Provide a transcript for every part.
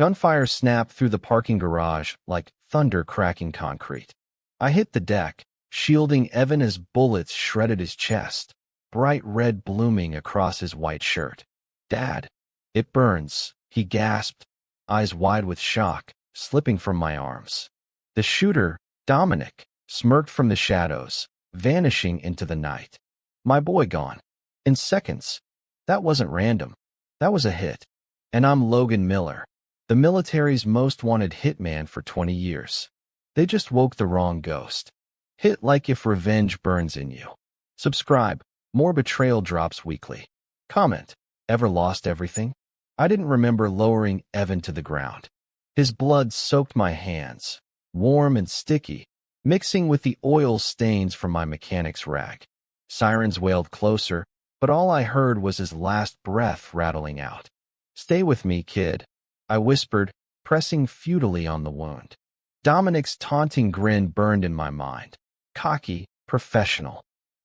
Gunfire snapped through the parking garage like thunder cracking concrete. I hit the deck, shielding Evan as bullets shredded his chest, bright red blooming across his white shirt. "Dad, it burns," he gasped, eyes wide with shock, slipping from my arms. The shooter, Dominic, smirked from the shadows, vanishing into the night. My boy gone. In seconds. That wasn't random. That was a hit. And I'm Logan Miller, the military's most wanted hitman for 20 years. They just woke the wrong ghost. Hit like if revenge burns in you. Subscribe. More Betrayal drops weekly. Comment. Ever lost everything? I didn't remember lowering Evan to the ground. His blood soaked my hands, warm and sticky, mixing with the oil stains from my mechanic's rag. Sirens wailed closer, but all I heard was his last breath rattling out. "Stay with me, kid," I whispered, pressing futilely on the wound. Dominic's taunting grin burned in my mind. Cocky, professional.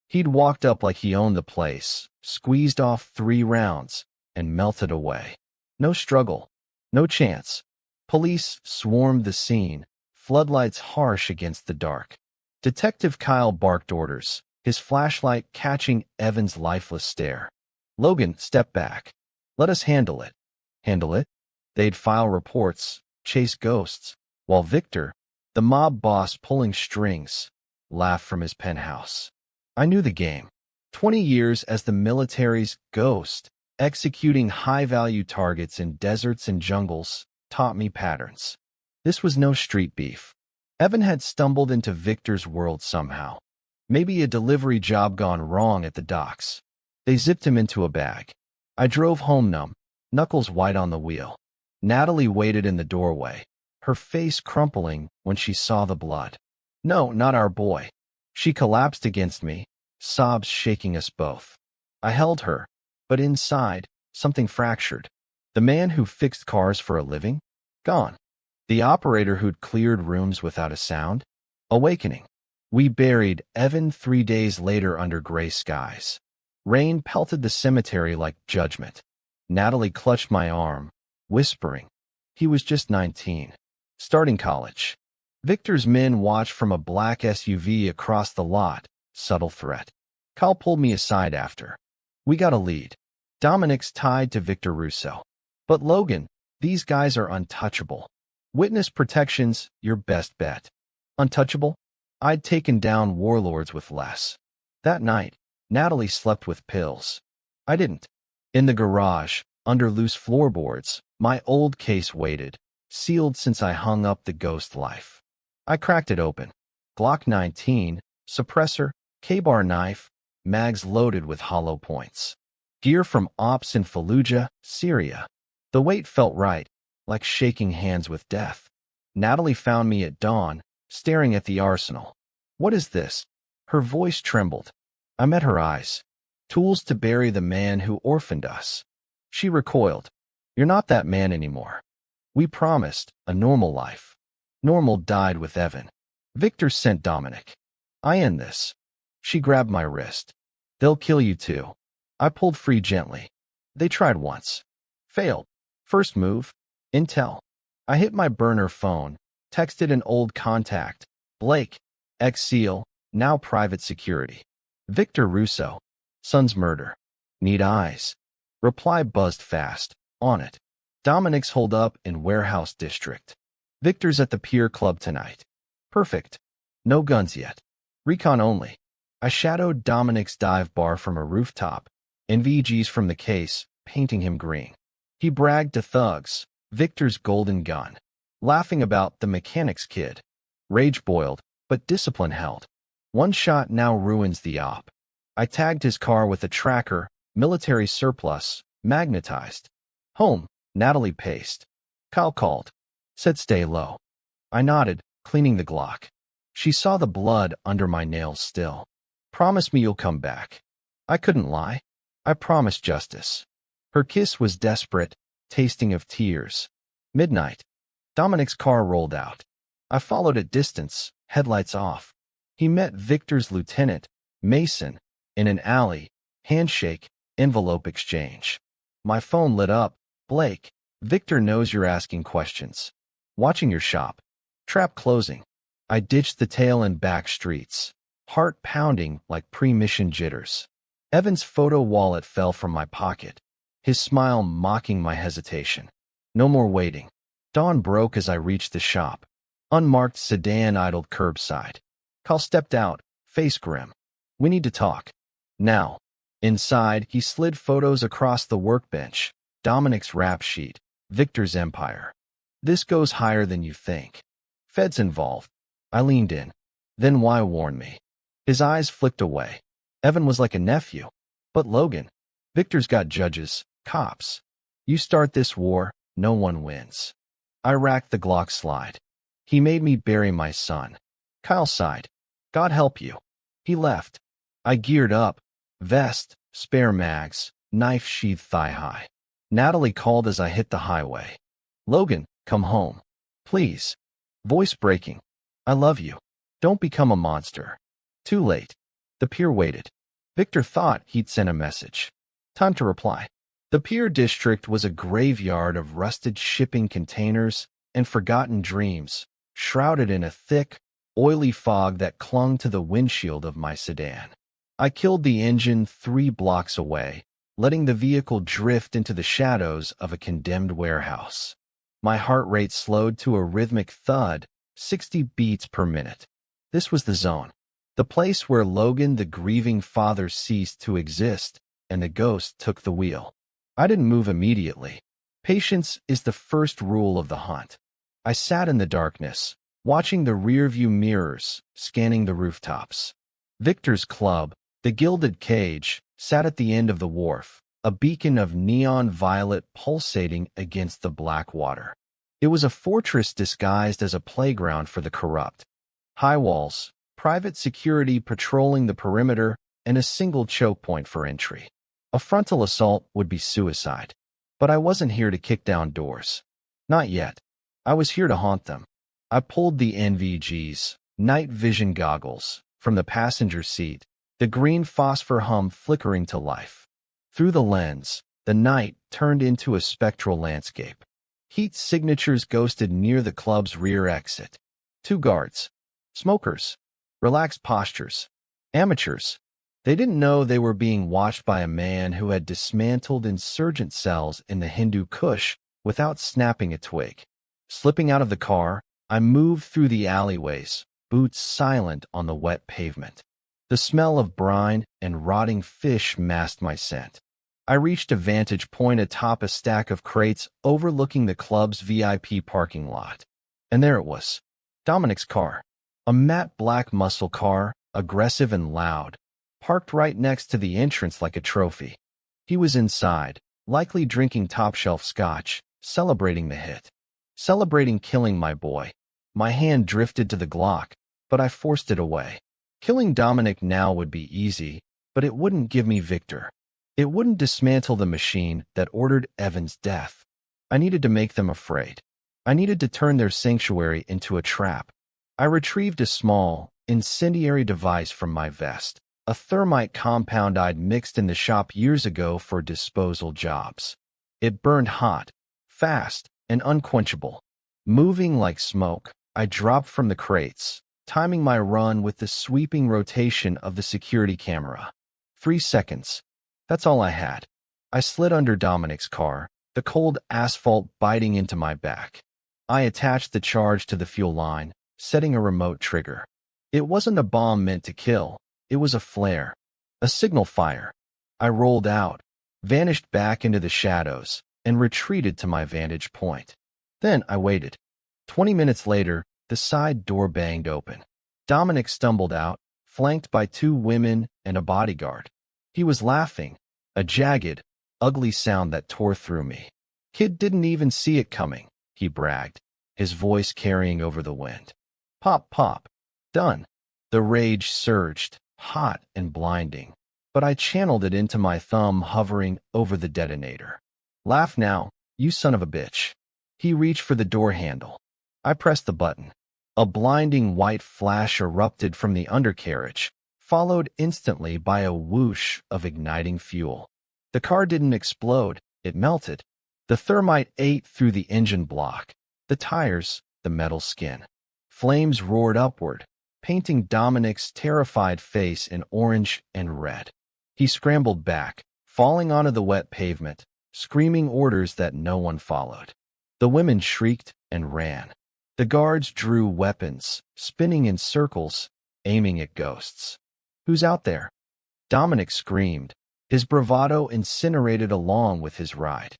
He'd walked up like he owned the place, squeezed off 3 rounds, and melted away. No struggle. No chance. Police swarmed the scene, floodlights harsh against the dark. Detective Kyle barked orders, his flashlight catching Evan's lifeless stare. "Logan, step back. Let us handle it." Handle it? They'd file reports, chase ghosts, while Victor, the mob boss pulling strings, laughed from his penthouse. I knew the game. 20 years as the military's ghost, executing high-value targets in deserts and jungles, taught me patterns. This was no street beef. Evan had stumbled into Victor's world somehow. Maybe a delivery job gone wrong at the docks. They zipped him into a bag. I drove home numb, knuckles white on the wheel. Natalie waited in the doorway, her face crumpling when she saw the blood. "No, not our boy." She collapsed against me, sobs shaking us both. I held her, but inside, something fractured. The man who fixed cars for a living? Gone. The operator who'd cleared rooms without a sound? Awakening. We buried Evan 3 days later under gray skies. Rain pelted the cemetery like judgment. Natalie clutched my arm, whispering. He was just 19. Starting college. Victor's men watched from a black SUV across the lot, subtle threat. Kyle pulled me aside after. "We got a lead. Dominic's tied to Victor Russo. But Logan, these guys are untouchable. Witness protection's your best bet." Untouchable? I'd taken down warlords with less. That night, Natalie slept with pills. I didn't. In the garage, under loose floorboards, my old case waited, sealed since I hung up the ghost life. I cracked it open. Glock 19, suppressor, K-bar knife, mags loaded with hollow points. Gear from ops in Fallujah, Syria. The weight felt right, like shaking hands with death. Natalie found me at dawn, staring at the arsenal. "What is this?" Her voice trembled. I met her eyes. "Tools to bury the man who orphaned us." She recoiled. "You're not that man anymore. We promised a normal life. Normal died with Evan. Victor sent Dominic. I end this." She grabbed my wrist. "They'll kill you too." I pulled free gently. "They tried once. Failed. First move. Intel." I hit my burner phone, texted an old contact. "Blake, ex-SEAL, now private security. Victor Russo. Son's murder. Need eyes." Reply buzzed fast. "On it. Dominic's holed up in Warehouse District. Victor's at the Pier Club tonight." Perfect. No guns yet. Recon only. I shadowed Dominic's dive bar from a rooftop, NVGs from the case, painting him green. He bragged to thugs, Victor's golden gun, laughing about the mechanic's kid. Rage boiled, but discipline held. One shot now ruins the op. I tagged his car with a tracker, military surplus, magnetized. "Home," Natalie paced. Kyle called. Said stay low. I nodded, cleaning the Glock. She saw the blood under my nails still. "Promise me you'll come back." I couldn't lie. I promised justice. Her kiss was desperate, tasting of tears. Midnight. Dominic's car rolled out. I followed at distance, headlights off. He met Victor's lieutenant, Mason, in an alley, handshake, envelope exchange. My phone lit up. "Blake, Victor knows you're asking questions. Watching your shop. Trap closing. I ditched the tail and back streets, heart pounding like pre-mission jitters. Evan's photo wallet fell from my pocket, his smile mocking my hesitation. No more waiting. Dawn broke as I reached the shop. Unmarked sedan idled curbside. Kyle stepped out, face grim. We need to talk. Now. Inside, he slid photos across the workbench. Dominic's rap sheet. Victor's empire. This goes higher than you think. Feds involved. I leaned in. Then why warn me? His eyes flicked away. Evan was like a nephew. But Logan. Victor's got judges, cops. You start this war, no one wins. I racked the Glock slide. He made me bury my son. Kyle sighed. God help you. He left. I geared up. Vest, spare mags, knife sheathed thigh-high. Natalie called as I hit the highway. Logan, come home. Please. Voice breaking. I love you. Don't become a monster. Too late. The pier waited. Victor thought he'd sent a message. Time to reply. The pier district was a graveyard of rusted shipping containers and forgotten dreams, shrouded in a thick, oily fog that clung to the windshield of my sedan. I killed the engine 3 blocks away, letting the vehicle drift into the shadows of a condemned warehouse. My heart rate slowed to a rhythmic thud, 60 beats per minute. This was the zone. The place where Logan, the grieving father, ceased to exist, and the ghost took the wheel. I didn't move immediately. Patience is the first rule of the hunt. I sat in the darkness, watching the rearview mirrors, scanning the rooftops. Victor's club, the Gilded Cage, sat at the end of the wharf, a beacon of neon violet pulsating against the black water. It was a fortress disguised as a playground for the corrupt. High walls, private security patrolling the perimeter, and a single choke point for entry. A frontal assault would be suicide. But I wasn't here to kick down doors. Not yet. I was here to haunt them. I pulled the NVG's, night vision goggles, from the passenger seat, the green phosphor hum flickering to life. Through the lens, the night turned into a spectral landscape. Heat signatures ghosted near the club's rear exit. 2 guards. Smokers. Relaxed postures. Amateurs. They didn't know they were being watched by a man who had dismantled insurgent cells in the Hindu Kush without snapping a twig. Slipping out of the car, I moved through the alleyways, boots silent on the wet pavement. The smell of brine and rotting fish masked my scent. I reached a vantage point atop a stack of crates overlooking the club's VIP parking lot. And there it was. Dominic's car. A matte black muscle car, aggressive and loud, parked right next to the entrance like a trophy. He was inside, likely drinking top-shelf scotch, celebrating the hit. Celebrating killing my boy. My hand drifted to the Glock, but I forced it away. Killing Dominic now would be easy, but it wouldn't give me Victor. It wouldn't dismantle the machine that ordered Evan's death. I needed to make them afraid. I needed to turn their sanctuary into a trap. I retrieved a small, incendiary device from my vest, a thermite compound I'd mixed in the shop years ago for disposal jobs. It burned hot, fast, and unquenchable. Moving like smoke, I dropped from the crates, timing my run with the sweeping rotation of the security camera. 3 seconds. That's all I had. I slid under Dominic's car, the cold asphalt biting into my back. I attached the charge to the fuel line, setting a remote trigger. It wasn't a bomb meant to kill. It was a flare. A signal fire. I rolled out, vanished back into the shadows, and retreated to my vantage point. Then I waited. 20 minutes later, the side door banged open. Dominic stumbled out, flanked by 2 women and a bodyguard. He was laughing, a jagged, ugly sound that tore through me. Kid didn't even see it coming, he bragged, his voice carrying over the wind. Pop, pop. Done. The rage surged, hot and blinding, but I channeled it into my thumb hovering over the detonator. Laugh now, you son of a bitch. He reached for the door handle. I pressed the button. A blinding white flash erupted from the undercarriage, followed instantly by a whoosh of igniting fuel. The car didn't explode, it melted. The thermite ate through the engine block, the tires, the metal skin. Flames roared upward, painting Dominic's terrified face in orange and red. He scrambled back, falling onto the wet pavement, screaming orders that no one followed. The women shrieked and ran. The guards drew weapons, spinning in circles, aiming at ghosts. "Who's out there?" Dominic screamed, his bravado incinerated along with his ride.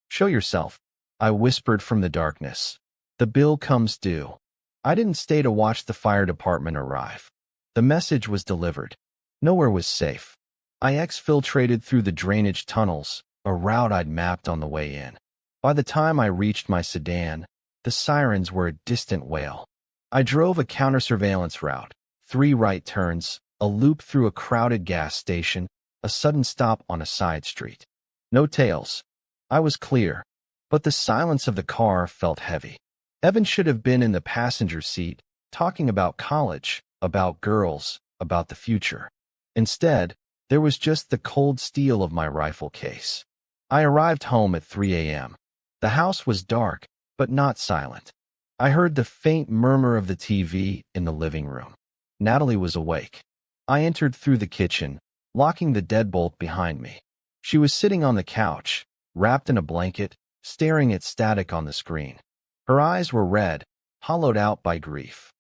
"Show yourself," I whispered from the darkness. "The bill comes due." I didn't stay to watch the fire department arrive. The message was delivered. Nowhere was safe. I exfiltrated through the drainage tunnels, a route I'd mapped on the way in. By the time I reached my sedan, the sirens were a distant wail. I drove a counter-surveillance route, 3 right turns, a loop through a crowded gas station, a sudden stop on a side street. No tails. I was clear, but the silence of the car felt heavy. Evan should have been in the passenger seat, talking about college, about girls, about the future. Instead, there was just the cold steel of my rifle case. I arrived home at 3 a.m. The house was dark, but not silent. I heard the faint murmur of the TV in the living room. Natalie was awake. I entered through the kitchen, locking the deadbolt behind me. She was sitting on the couch, wrapped in a blanket, staring at static on the screen. Her eyes were red, hollowed out by grief.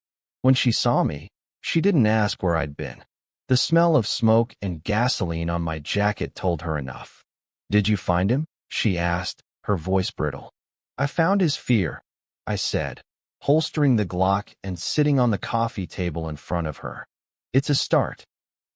When she saw me, she didn't ask where I'd been. The smell of smoke and gasoline on my jacket told her enough. "Did you find him?" she asked, her voice brittle. "I found his fear," I said, holstering the Glock and sitting on the coffee table in front of her. "It's a start."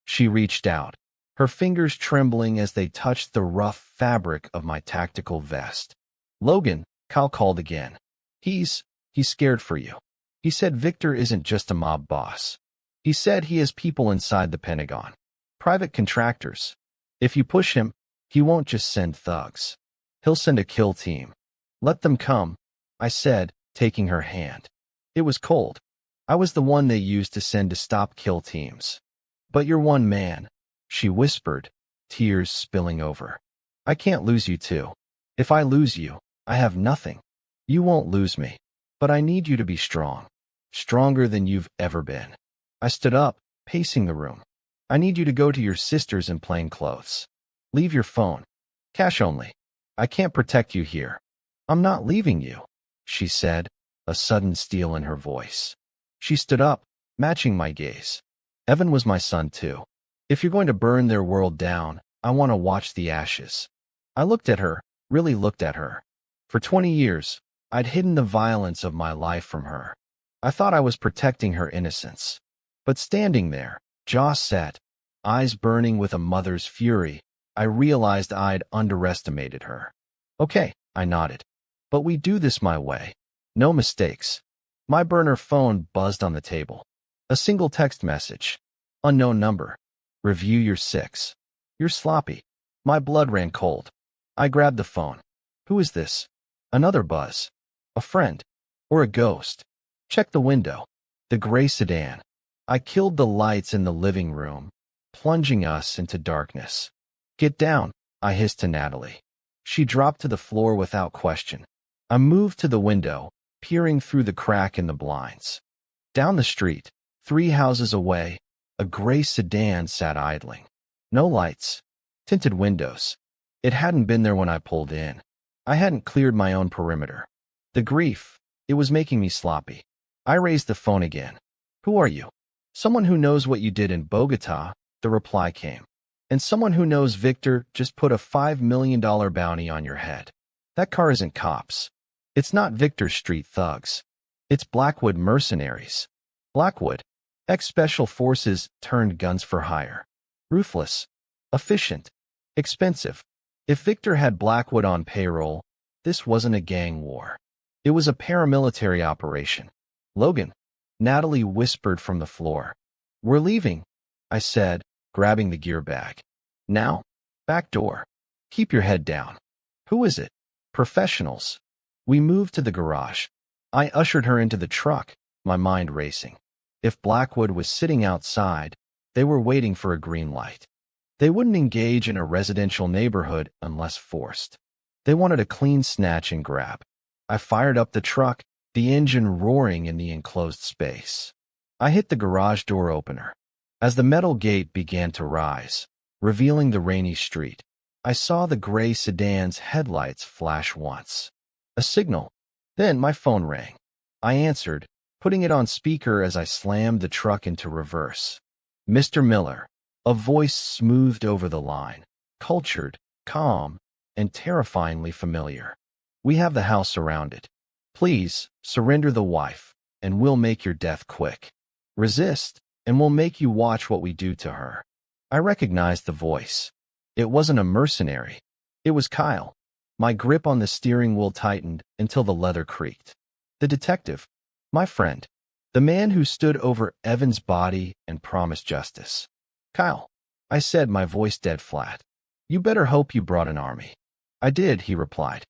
She reached out, her fingers trembling as they touched the rough fabric of my tactical vest. "Logan," Kyle called again. He's scared for you. He said Victor isn't just a mob boss. He said he has people inside the Pentagon. Private contractors. If you push him, he won't just send thugs. He'll send a kill team. Let them come," I said, taking her hand. It was cold. I was the one they used to send to stop kill teams. "But you're one man," she whispered, tears spilling over. "I can't lose you too. If I lose you, I have nothing. You won't lose me. But I need you to be strong. Stronger than you've ever been." I stood up, pacing the room. "I need you to go to your sisters in plain clothes. Leave your phone. Cash only. I can't protect you here." "I'm not leaving you," she said, a sudden steel in her voice. She stood up, matching my gaze. "Evan was my son too. If you're going to burn their world down, I want to watch the ashes." I looked at her, really looked at her. For 20 years, I'd hidden the violence of my life from her. I thought I was protecting her innocence. But standing there, jaw set, eyes burning with a mother's fury, I realized I'd underestimated her. "Okay," I nodded. "But we do this my way. No mistakes." My burner phone buzzed on the table. A single text message. "Unknown number. Review your 6. You're sloppy." My blood ran cold. I grabbed the phone. "Who is this?" Another buzz. A friend. Or a ghost. Check the window. The gray sedan. I killed the lights in the living room, plunging us into darkness. "Get down," I hissed to Natalie. She dropped to the floor without question. I moved to the window, peering through the crack in the blinds. Down the street, 3 houses away, a gray sedan sat idling. No lights. Tinted windows. It hadn't been there when I pulled in. I hadn't cleared my own perimeter. The grief, it was making me sloppy. I raised the phone again. "Who are you?" "Someone who knows what you did in Bogota," the reply came. "And someone who knows Victor just put a $5 million bounty on your head. That car isn't cops. It's not Victor Street thugs. It's Blackwood mercenaries. Blackwood, ex-special forces turned guns for hire. Ruthless, efficient, expensive. If Victor had Blackwood on payroll, this wasn't a gang war. It was a paramilitary operation." "Logan," Natalie whispered from the floor. "We're leaving," I said, grabbing the gear bag. "Now? Back door. Keep your head down." "Who is it?" "Professionals." We moved to the garage. I ushered her into the truck, my mind racing. If Blackwood was sitting outside, they were waiting for a green light. They wouldn't engage in a residential neighborhood unless forced. They wanted a clean snatch and grab. I fired up the truck, the engine roaring in the enclosed space. I hit the garage door opener. As the metal gate began to rise, revealing the rainy street, I saw the gray sedan's headlights flash once. A signal. Then my phone rang. I answered, putting it on speaker as I slammed the truck into reverse. Mr. Miller. A voice smoothed over the line, cultured, calm, and terrifyingly familiar. We have the house surrounded. Please, surrender the wife, and we'll make your death quick. Resist, and we'll make you watch what we do to her. I recognized the voice. It wasn't a mercenary. It was Kyle. My grip on the steering wheel tightened until the leather creaked. The detective. My friend. The man who stood over Evan's body and promised justice. Kyle. I said, my voice dead flat. You better hope you brought an army. I did, he replied.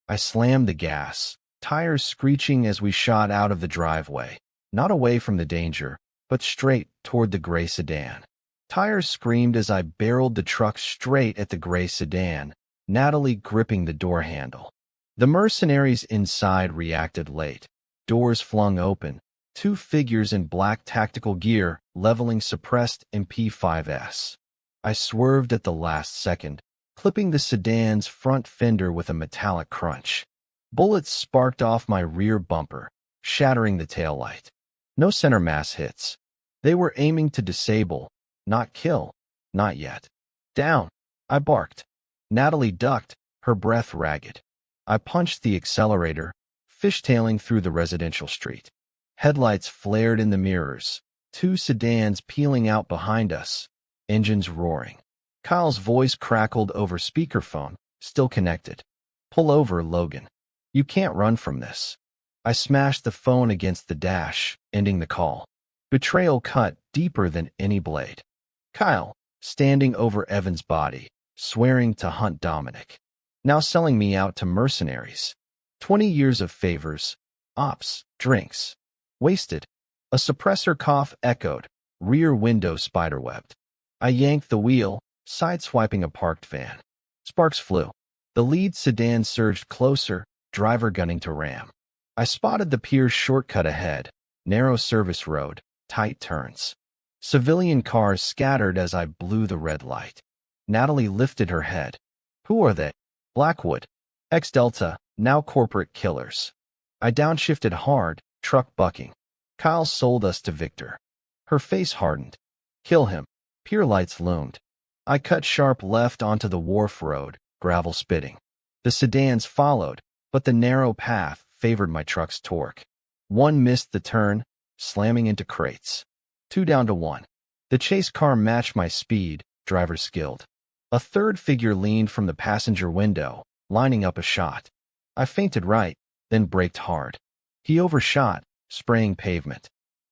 I slammed the gas, tires screeching as we shot out of the driveway, not away from the danger, but straight toward the gray sedan. Tires screamed as I barreled the truck straight at the gray sedan, Natalie gripping the door handle. The mercenaries inside reacted late. Doors flung open, two figures in black tactical gear leveling suppressed MP5s. I swerved at the last second, clipping the sedan's front fender with a metallic crunch. Bullets sparked off my rear bumper, shattering the taillight. No center mass hits. They were aiming to disable, not kill. Not yet. Down, I barked. Natalie ducked, her breath ragged. I punched the accelerator, fishtailing through the residential street. Headlights flared in the mirrors, two sedans peeling out behind us, engines roaring. Kyle's voice crackled over speakerphone, still connected. Pull over, Logan. You can't run from this. I smashed the phone against the dash, ending the call. Betrayal cut deeper than any blade. Kyle, standing over Evan's body, swearing to hunt Dominic. Now selling me out to mercenaries. 20 years of favors, ops, drinks. Wasted. A suppressor cough echoed, rear window spiderwebbed. I yanked the wheel, sideswiping a parked van. Sparks flew. The lead sedan surged closer, driver gunning to ram. I spotted the pier's shortcut ahead, narrow service road, tight turns. Civilian cars scattered as I blew the red light. Natalie lifted her head. Who are they? Blackwood. Ex-Delta, now corporate killers. I downshifted hard, truck bucking. Kyle sold us to Victor. Her face hardened. Kill him. Pier lights loomed. I cut sharp left onto the wharf road, gravel spitting. The sedans followed, but the narrow path favored my truck's torque. One missed the turn, slamming into crates. 2 down to 1. The chase car matched my speed, driver skilled. A third figure leaned from the passenger window, lining up a shot. I feinted right, then braked hard. He overshot, spraying pavement.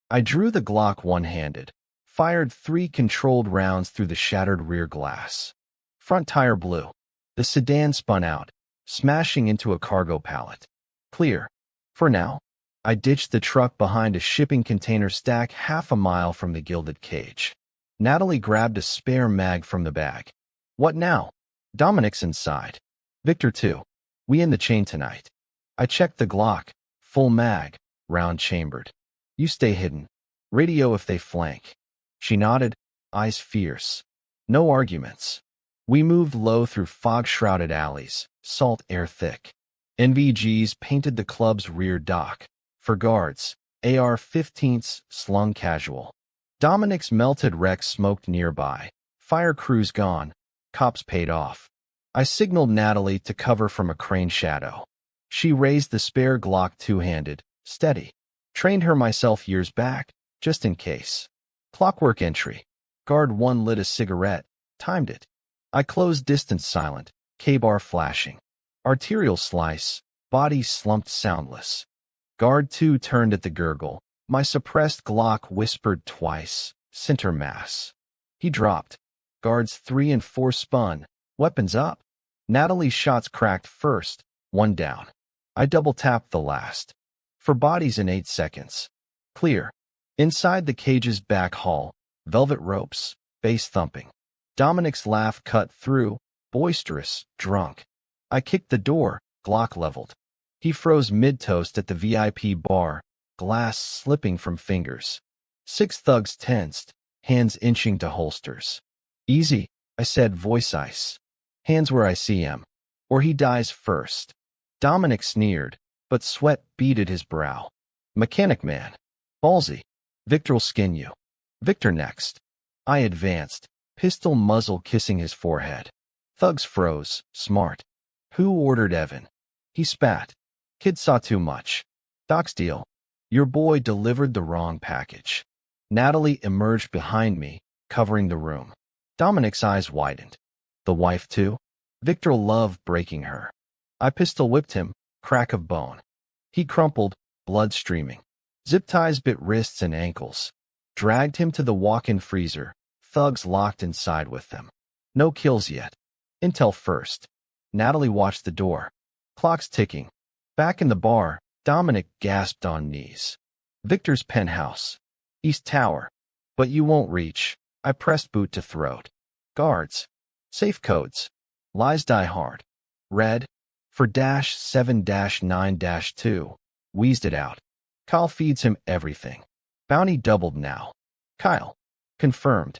I drew the Glock one-handed, fired 3 controlled rounds through the shattered rear glass. Front tire blew. The sedan spun out, smashing into a cargo pallet. Clear. For now. I ditched the truck behind a shipping container stack half a mile from the gilded cage. Natalie grabbed a spare mag from the bag. What now? Dominic's inside. Victor too. We in the chain tonight. I checked the Glock. Full mag, round chambered. You stay hidden. Radio if they flank. She nodded, eyes fierce. No arguments. We moved low through fog-shrouded alleys, salt air thick. NVGs painted the club's rear dock. For guards, AR-15s slung casual. Dominic's melted wreck smoked nearby. Fire crews gone. Cops paid off. I signaled Natalie to cover from a crane shadow. She raised the spare Glock two-handed, steady. Trained her myself years back, just in case. Clockwork entry. Guard 1 lit a cigarette, timed it. I closed distance silent, K-bar flashing. Arterial slice, body slumped soundless. Guard 2 turned at the gurgle. My suppressed Glock whispered twice, center mass. He dropped. Guards 3 and 4 spun, weapons up. Natalie's shots cracked first, 1 down. I double-tapped the last. For bodies in 8 seconds. Clear. Inside the cage's back hall, velvet ropes, bass thumping. Dominic's laugh cut through, boisterous, drunk. I kicked the door, Glock leveled. He froze mid-toast at the VIP bar, glass slipping from fingers. 6 thugs tensed, hands inching to holsters. Easy, I said, voice ice. Hands where I see him. Or he dies first. Dominic sneered, but sweat beaded his brow. Mechanic man. Ballsy. Victor'll skin you. Victor next. I advanced, pistol muzzle kissing his forehead. Thugs froze, smart. Who ordered Evan? He spat. Kid saw too much. Doc's deal. Your boy delivered the wrong package. Natalie emerged behind me, covering the room. Dominic's eyes widened. The wife too? Victor loved breaking her. I pistol whipped him, crack of bone. He crumpled, blood streaming. Zip ties bit wrists and ankles. Dragged him to the walk-in freezer, thugs locked inside with them. No kills yet. Intel first. Natalie watched the door. Clock's ticking. Back in the bar, Dominic gasped on knees. Victor's penthouse. East Tower. But you won't reach. I pressed boot to throat. Guards. Safe codes. Lies die hard. Red. For -7-9-2. Wheezed it out. Kyle feeds him everything. Bounty doubled now. Kyle. Confirmed.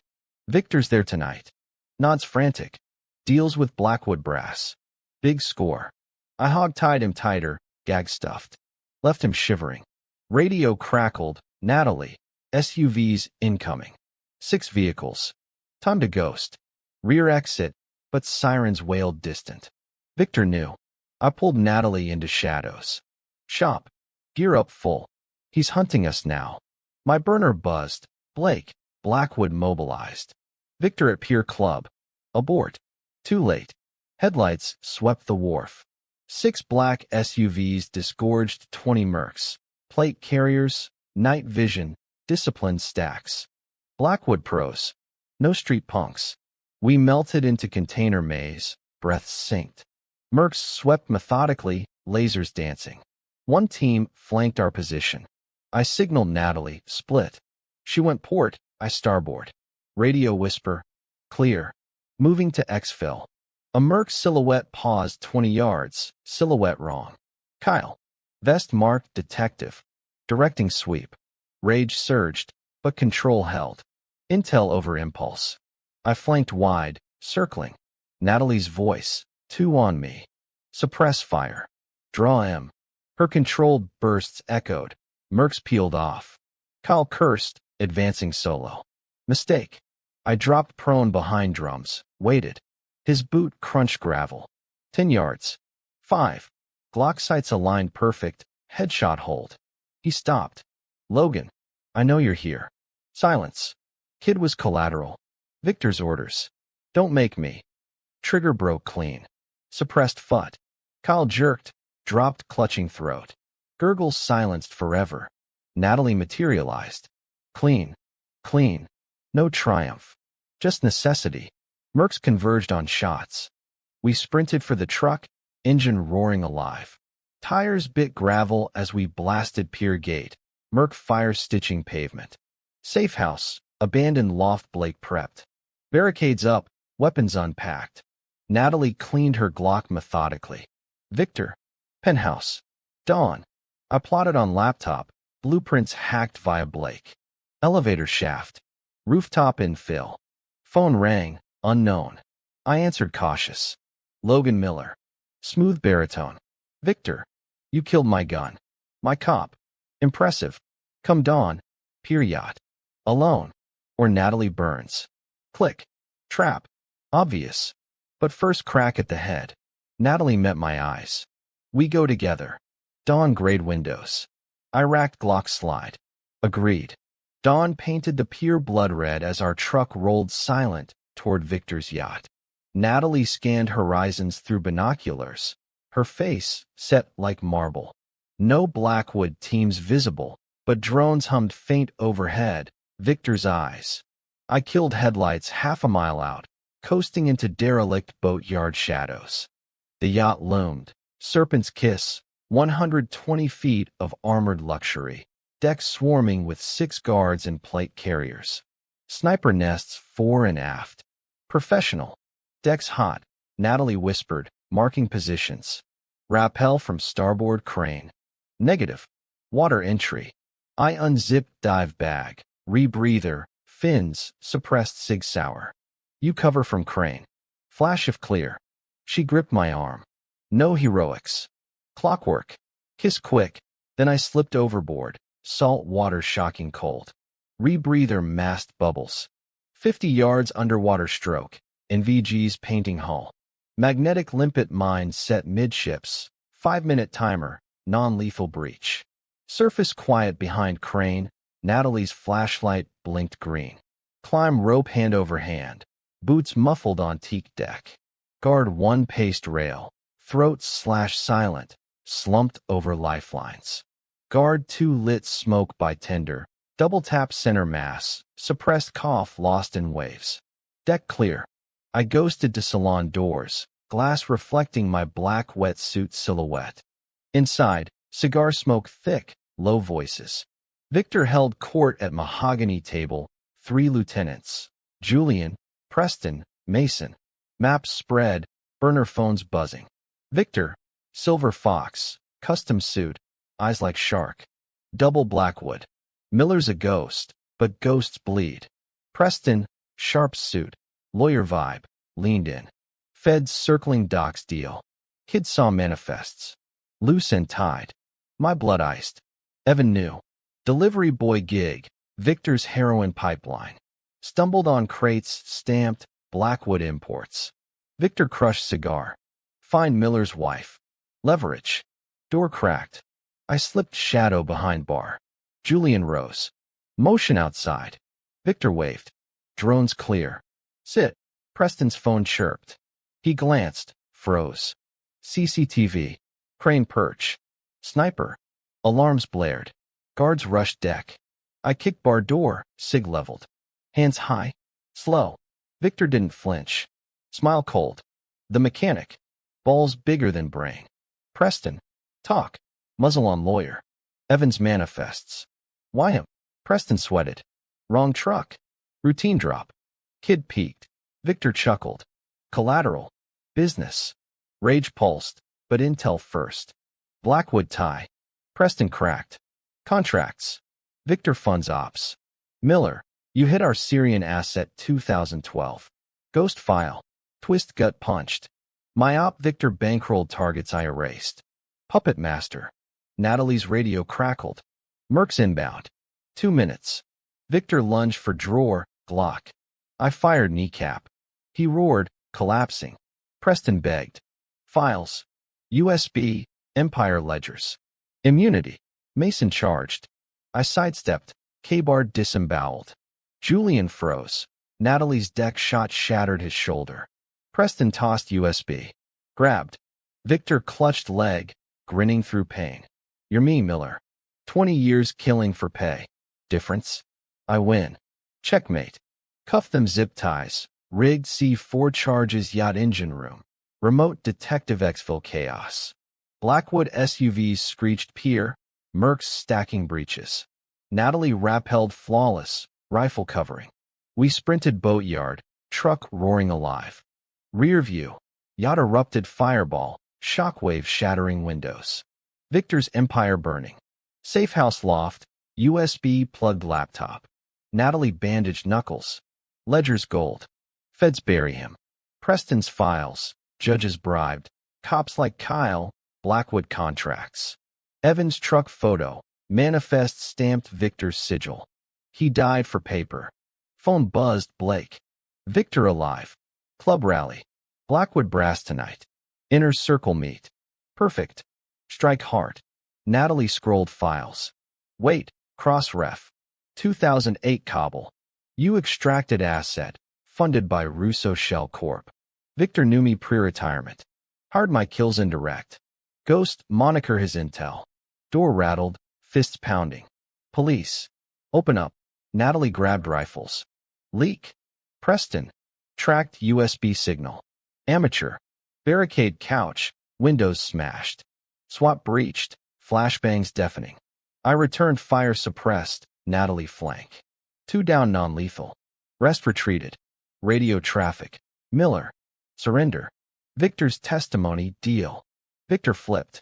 Victor's there tonight. Nods frantic. Deals with Blackwood brass. Big score. I hog-tied him tighter, gag stuffed. Left him shivering. Radio crackled. Natalie. SUVs incoming. 6 vehicles. Time to ghost. Rear exit, but sirens wailed distant. Victor knew. I pulled Natalie into shadows. Shop. Gear up full. He's hunting us now. My burner buzzed. Blake. Blackwood mobilized. Victor at Pier Club. Abort. Too late. Headlights swept the wharf. 6 black SUVs disgorged 20 mercs. Plate carriers, night vision, disciplined stacks. Blackwood pros. No street punks. We melted into container maze, breaths synced. Mercs swept methodically, lasers dancing. One team flanked our position. I signaled Natalie, split. She went port, I starboard. Radio whisper. Clear. Moving to exfil. A merc silhouette paused 20 yards, silhouette wrong. Kyle. Vest marked detective. Directing sweep. Rage surged, but control held. Intel over impulse. I flanked wide, circling. Natalie's voice. 2 on me. Suppress fire. Draw M. Her controlled bursts echoed. Mercs peeled off. Kyle cursed, advancing solo. Mistake. I dropped prone behind drums, waited. His boot crunched gravel. 10 yards. 5. Glock sights aligned perfect, headshot hold. He stopped. Logan. I know you're here. Silence. Kid was collateral. Victor's orders. Don't make me. Trigger broke clean. Suppressed FUT. Kyle jerked, dropped clutching throat. Gurgles silenced forever. Natalie materialized. Clean. Clean. No triumph. Just necessity. Mercs converged on shots. We sprinted for the truck, engine roaring alive. Tires bit gravel as we blasted pier gate. Merc fire stitching pavement. Safe house, abandoned loft Blake prepped. Barricades up, weapons unpacked. Natalie cleaned her Glock methodically. Victor. Penthouse. Dawn. I plotted on laptop, blueprints hacked via Blake. Elevator shaft. Rooftop infill. Phone rang, unknown. I answered cautious. Logan Miller. Smooth baritone. Victor. You killed my gun. My cop. Impressive. Come dawn. Pier yacht. Alone. Or Natalie Burns. Click. Trap. Obvious. But first crack at the head. Natalie met my eyes. We go together. Dawn grade windows. I racked Glock slide. Agreed. Dawn painted the pier blood red as our truck rolled silent toward Victor's yacht. Natalie scanned horizons through binoculars. Her face set like marble. No Blackwood teams visible, but drones hummed faint overhead. Victor's eyes. I killed headlights half a mile out, coasting into derelict boatyard shadows. The yacht loomed. Serpent's kiss. 120 feet of armored luxury. Decks swarming with 6 guards and plate carriers. Sniper nests fore and aft. Professional. Decks hot. Natalie whispered, Marking positions. Rappel from starboard crane. Negative. Water entry. I unzipped dive bag. Rebreather. Fins. Suppressed Sig Sauer. You cover from crane. Flash of clear. She gripped my arm. No heroics. Clockwork. Kiss quick. Then I slipped overboard. Salt water shocking cold. Rebreather masked bubbles. 50 yards underwater stroke. NVG's painting hull. Magnetic limpet mine set midships. 5-minute timer. Non-lethal breach. Surface quiet behind crane. Natalie's flashlight blinked green. Climb rope hand over hand. Boots muffled on teak deck. Guard 1 paced rail. Throat/silent. Slumped over lifelines. Guard 2 lit smoke by tender. Double tap center mass. Suppressed cough lost in waves. Deck clear. I ghosted to salon doors. Glass reflecting my black wetsuit silhouette. Inside, cigar smoke thick, low voices. Victor held court at mahogany table. 3 lieutenants. Julian, Preston, Mason. Maps spread, burner phones buzzing. Victor, silver fox, custom suit, eyes like shark. Double Blackwood. Miller's a ghost, but ghosts bleed. Preston, sharp suit, lawyer vibe, leaned in. Feds circling docs deal. Kid saw manifests. Loose and tied. My blood iced. Evan knew. Delivery boy gig. Victor's heroin pipeline. Stumbled on crates stamped Blackwood imports. Victor crushed cigar. Find Miller's wife. Leverage. Door cracked. I slipped shadow behind bar. Julian rose. Motion outside. Victor waved. Drone's clear. Sit. Preston's phone chirped. He glanced, froze. CCTV. Crane perch. Sniper. Alarms blared. Guards rushed deck. I kicked bar door, sig leveled. Hands high. Slow. Victor didn't flinch. Smile cold. The mechanic. Balls bigger than brain. Preston. Talk. Muzzle on lawyer. Evans manifests. Why him? Preston sweated. Wrong truck. Routine drop. Kid peeked. Victor chuckled. Collateral. Business. Rage pulsed, but intel first. Blackwood tie. Preston cracked. Contracts. Victor funds ops. Miller, you hit our Syrian asset 2012. Ghost file. Twist gut punched. Myop Victor bankrolled targets I erased. Puppet master. Natalie's radio crackled. Mercs inbound. 2 minutes. Victor lunged for drawer, Glock. I fired kneecap. He roared, collapsing. Preston begged. Files. USB, Empire ledgers. Immunity. Mason charged. I sidestepped. K-bar disemboweled. Julian froze. Natalie's deck shot shattered his shoulder. Preston tossed USB. Grabbed. Victor clutched leg, grinning through pain. You're me, Miller. 20 years killing for pay. Difference? I win. Checkmate. Cuff them zip ties. Rigged C4 charges yacht engine room. Remote detective exfil chaos. Blackwood SUVs screeched pier. Mercs stacking breaches. Natalie rappelled flawless, rifle covering. We sprinted boatyard, truck roaring alive. Rear view. Yacht erupted fireball, shockwave shattering windows. Victor's empire burning. Safe house loft, USB plugged laptop. Natalie bandaged knuckles. Ledger's gold. Feds bury him. Preston's files. Judges bribed. Cops like Kyle. Blackwood contracts. Evans' truck photo. Manifest stamped Victor's sigil. He died for paper. Phone buzzed Blake. Victor alive. Club rally. Blackwood brass tonight. Inner circle meet. Perfect. Strike heart. Natalie scrolled files. Wait. Cross-ref. 2008 Cobble. You extracted asset. Funded by Russo Shell Corp. Victor knew me pre-retirement. Hard my kills indirect. Ghost moniker his intel. Door rattled. Fists pounding. Police. Open up. Natalie grabbed rifles. Leak. Preston. Tracked USB signal. Amateur. Barricade couch. Windows smashed. SWAT breached. Flashbangs deafening. I returned fire suppressed. Natalie flank. 2 down non-lethal. Rest retreated. Radio traffic. Miller. Surrender. Victor's testimony deal. Victor flipped.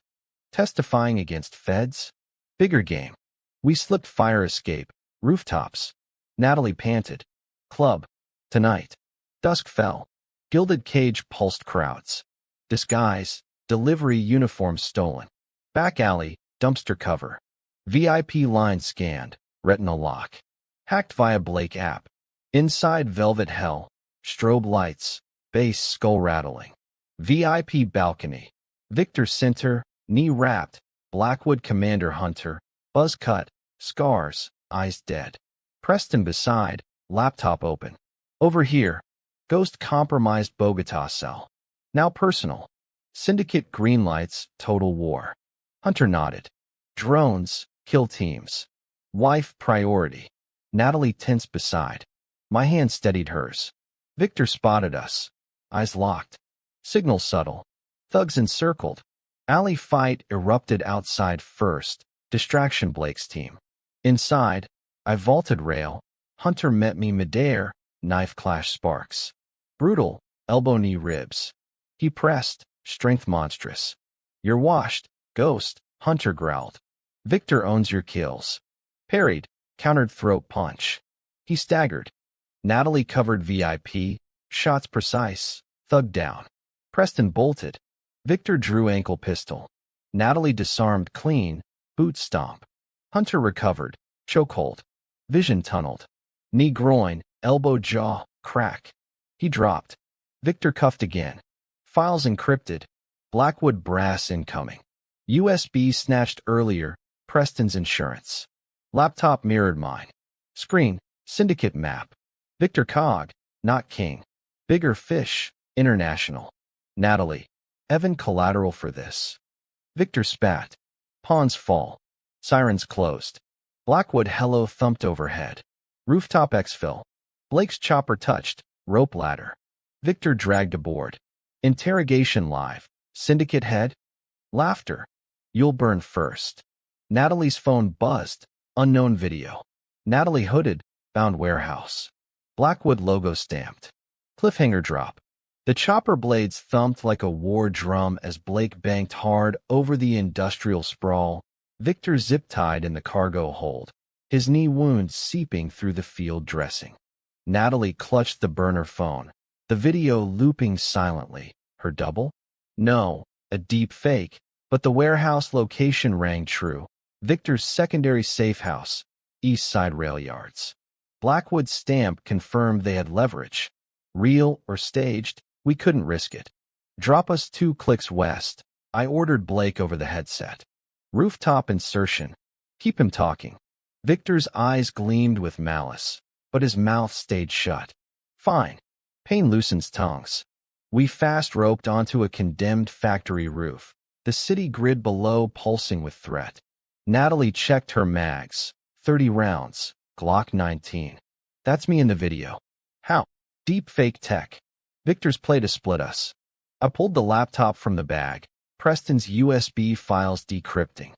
Testifying against feds? Bigger game. We slipped fire escape. Rooftops. Natalie panted. Club. Tonight. Dusk fell. Gilded cage pulsed crowds. Disguise. Delivery uniform stolen. Back alley. Dumpster cover. VIP line scanned. Retinal lock. Hacked via Blake app. Inside velvet hell. Strobe lights. Bass skull rattling. VIP balcony. Victor center. Knee wrapped. Blackwood Commander Hunter. Buzz cut. Scars. Eyes dead. Preston beside. Laptop open. Over here. Ghost compromised Bogota cell. Now personal. Syndicate green lights. Total war. Hunter nodded. Drones. Kill teams. Wife priority. Natalie tense beside. My hand steadied hers. Victor spotted us. Eyes locked. Signal subtle. Thugs encircled. Alley fight erupted outside first. Distraction Blake's team. Inside, I vaulted rail. Hunter met me midair. Knife clash sparks. Brutal. Elbow knee ribs. He pressed. Strength monstrous. You're washed. Ghost. Hunter growled. Victor owns your kills. Parried. Countered throat punch. He staggered. Natalie covered VIP. Shots precise. Thug down. Preston bolted. Victor drew ankle pistol. Natalie disarmed clean. Boot stomp. Hunter recovered. Chokehold. Vision tunneled. Knee groin. Elbow jaw. Crack. He dropped. Victor cuffed again. Files encrypted. Blackwood brass incoming. USB snatched earlier. Preston's insurance. Laptop mirrored mine. Screen. Syndicate map. Victor Cog. Not king. Bigger fish. International. Natalie. Evan collateral for this. Victor spat. Pawns fall. Sirens closed. Blackwood hello thumped overhead. Rooftop exfil. Blake's chopper touched. Rope ladder. Victor dragged aboard. Interrogation live. Syndicate head. Laughter. You'll burn first. Natalie's phone buzzed. Unknown video. Natalie hooded. Bound warehouse. Blackwood logo stamped. Cliffhanger drop. The chopper blades thumped like a war drum as Blake banked hard over the industrial sprawl. Victor zip-tied in the cargo hold. His knee wound seeping through the field dressing. Natalie clutched the burner phone. The video looping silently. Her double? No, a deep fake. But the warehouse location rang true. Victor's secondary safe house. East Side Rail Yards. Blackwood's stamp confirmed they had leverage. Real or staged, we couldn't risk it. Drop us 2 clicks west. I ordered Blake over the headset. Rooftop insertion. Keep him talking. Victor's eyes gleamed with malice, but his mouth stayed shut. Fine. Pain loosens tongues. We fast-roped onto a condemned factory roof, the city grid below pulsing with threat. Natalie checked her mags. 30 rounds. Glock 19. That's me in the video. How? Deep fake tech. Victor's play to split us. I pulled the laptop from the bag. Preston's USB files decrypting.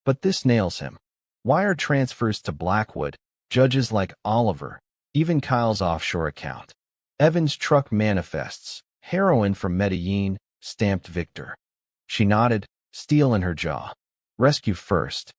But this nails him. Wire transfers to Blackwood, judges like Oliver, even Kyle's offshore account. Evan's truck manifests. Heroin from Medellin, stamped Victor. She nodded, steel in her jaw. Rescue first.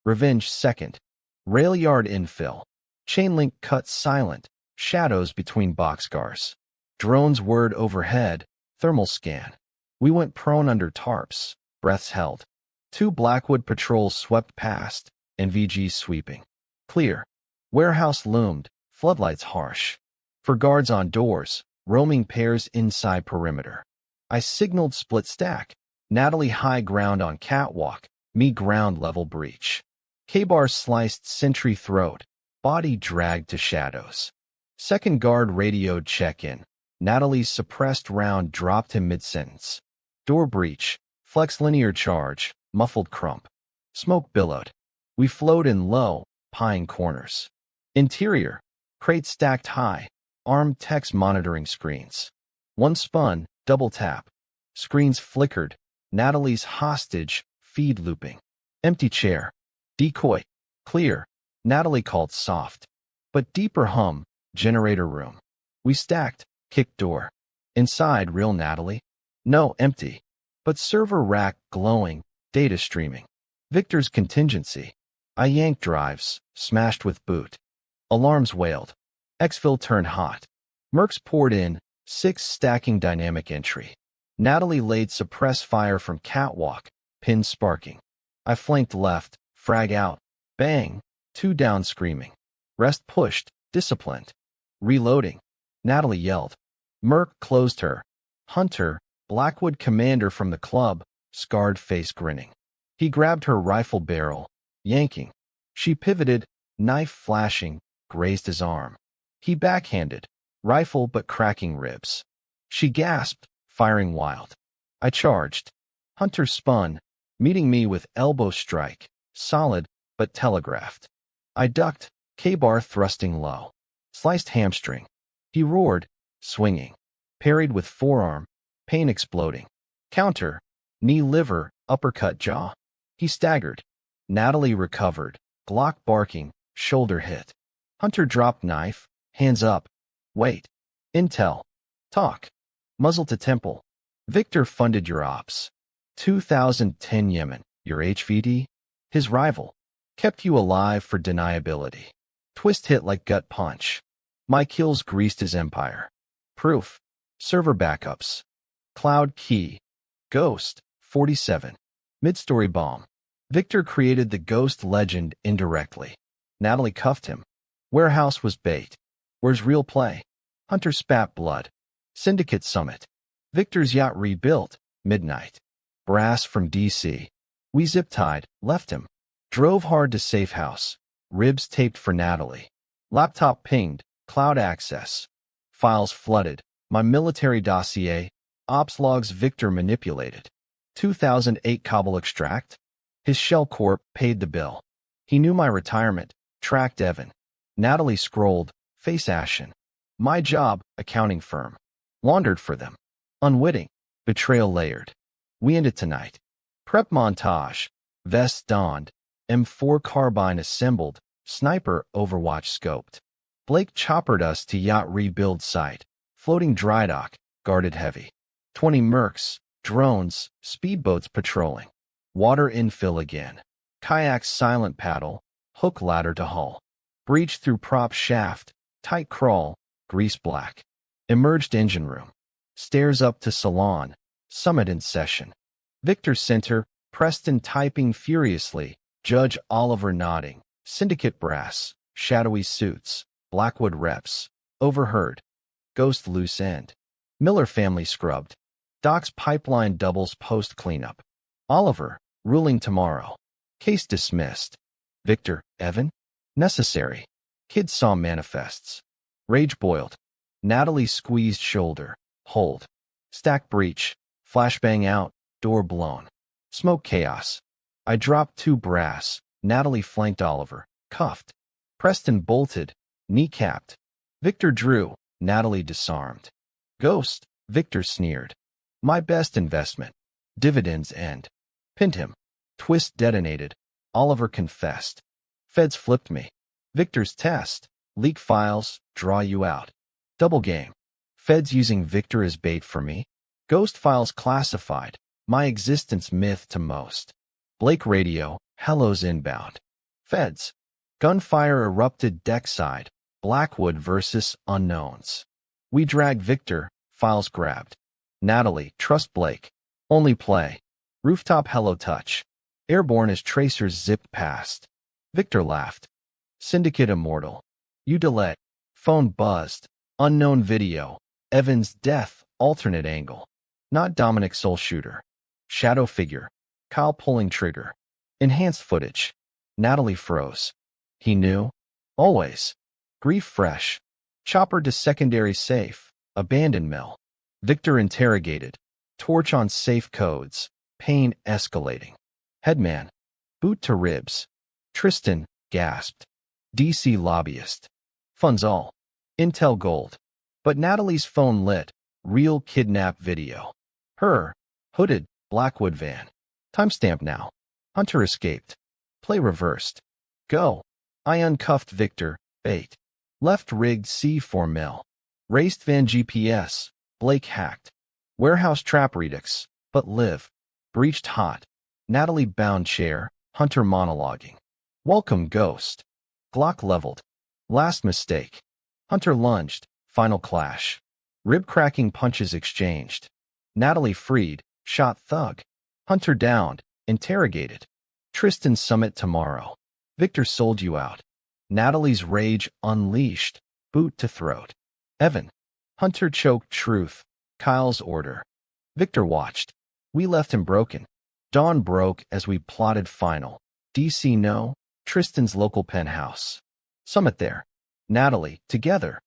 Revenge second. Rail yard infill. Chainlink cut silent. Shadows between boxcars. Drone's word overhead. Thermal scan. We went prone under tarps. Breaths held. 2 Blackwood patrols swept past. NVG sweeping. Clear. Warehouse loomed. Floodlights harsh. For guards on doors. Roaming pairs inside perimeter. I signaled split stack. Natalie high ground on catwalk. Me ground level breach. K-bar sliced sentry throat. Body dragged to shadows. Second guard radioed check-in. Natalie's suppressed round dropped him mid-sentence. Door breach. Flex linear charge. Muffled crump. Smoke billowed. We flowed in low, pine corners. Interior. Crate stacked high. Armed text monitoring screens. One spun, double tap. Screens flickered. Natalie's hostage, feed looping. Empty chair. Decoy. Clear. Natalie called soft. But deeper hum. Generator room. We stacked. Kicked door. Inside, real Natalie. No, empty. But server rack glowing, data streaming. Victor's contingency. I yanked drives, smashed with boot. Alarms wailed. Exfil turned hot. Mercs poured in, 6 stacking dynamic entry. Natalie laid suppress fire from catwalk, pins sparking. I flanked left, frag out. Bang, 2 down screaming. Rest pushed, disciplined. Reloading. Natalie yelled. Merc closed her. Hunter, Blackwood commander from the club, scarred face grinning. He grabbed her rifle barrel, yanking. She pivoted, knife flashing, grazed his arm. He backhanded, rifle but cracking ribs. She gasped, firing wild. I charged. Hunter spun, meeting me with elbow strike, solid but telegraphed. I ducked, K-bar thrusting low. Sliced hamstring. He roared, swinging. Parried with forearm, pain exploding. Counter, knee liver, uppercut jaw. He staggered. Natalie recovered, Glock barking, shoulder hit. Hunter dropped knife, hands up. Wait. Intel. Talk. Muzzle to temple. Victor funded your ops. 2010 Yemen, your HVD? His rival. Kept you alive for deniability. Twist hit like gut punch. My kills greased his empire. Proof. Server backups. Cloud key. Ghost. 47. Mid-story bomb. Victor created the ghost legend indirectly. Natalie cuffed him. Warehouse was bait. Where's real play? Hunter spat blood. Syndicate summit. Victor's yacht rebuilt. Midnight. Brass from DC. We zip-tied, left him. Drove hard to safe house. Ribs taped for Natalie. Laptop pinged. Cloud access. Files flooded. My military dossier. Ops logs Victor manipulated. 2008 Kabul extract. His shell corp paid the bill. He knew my retirement. Tracked Evan. Natalie scrolled. Face ashen. My job, accounting firm. Laundered for them. Unwitting. Betrayal layered. We end it tonight. Prep montage. Vests donned. M4 carbine assembled. Sniper overwatch scoped. Blake choppered us to yacht rebuild site. Floating dry dock. Guarded heavy. 20 mercs. Drones. Speedboats patrolling. Water infill again. Kayaks silent paddle. Hook ladder to hull. Breach through prop shaft. Tight crawl. Grease black. Emerged engine room. Stairs up to salon. Summit in session. Victor Center. Preston typing furiously. Judge Oliver nodding. Syndicate brass. Shadowy suits. Blackwood reps. Overheard. Ghost loose end. Miller family scrubbed. Doc's pipeline doubles post cleanup. Oliver. Ruling tomorrow. Case dismissed. Victor. Evan? Necessary. Kid saw manifests. Rage boiled. Natalie squeezed shoulder. Hold. Stack breach. Flashbang out. Door blown. Smoke chaos. I dropped 2 brass. Natalie flanked Oliver. Cuffed. Preston bolted. Kneecapped. Victor drew. Natalie disarmed. Ghost. Victor sneered. My best investment. Dividends end. Pinned him. Twist detonated. Oliver confessed. Feds flipped me. Victor's test. Leak files. Draw you out. Double game. Feds using Victor as bait for me. Ghost files classified. My existence myth to most. Blake radio. Hello's inbound. Feds. Gunfire erupted deckside. Blackwood versus unknowns. We drag Victor. Files grabbed. Natalie. Trust Blake. Only play. Rooftop hello touch. Airborne as tracers zipped past. Victor laughed. Syndicate immortal. You delay. Phone buzzed. Unknown video. Evan's death. Alternate angle. Not Dominic Soul Shooter. Shadow figure. Kyle pulling trigger. Enhanced footage. Natalie froze. He knew. Always. Grief fresh. Chopper to secondary safe. Abandoned mill. Victor interrogated. Torch on safe codes. Pain escalating. Headman. Boot to ribs. Tristan. Gasped. DC lobbyist. Funds all. Intel gold. But Natalie's phone lit. Real kidnap video. Her. Hooded. Blackwood van. Timestamp now. Hunter escaped. Play reversed. Go. I uncuffed Victor. Bait. Left rigged C4 mil. Raced van GPS. Blake hacked. Warehouse trap redux, but live. Breached hot. Natalie bound chair, Hunter monologuing. Welcome, ghost. Glock leveled. Last mistake. Hunter lunged, final clash. Rib-cracking punches exchanged. Natalie freed, shot thug. Hunter downed, interrogated. Tristan summit tomorrow. Victor sold you out. Natalie's rage unleashed, boot to throat. Evan. Hunter choked truth. Kyle's order. Victor watched. We left him broken. Dawn broke as we plotted final. DC no, Tristan's local penthouse. Summit there. Natalie, together.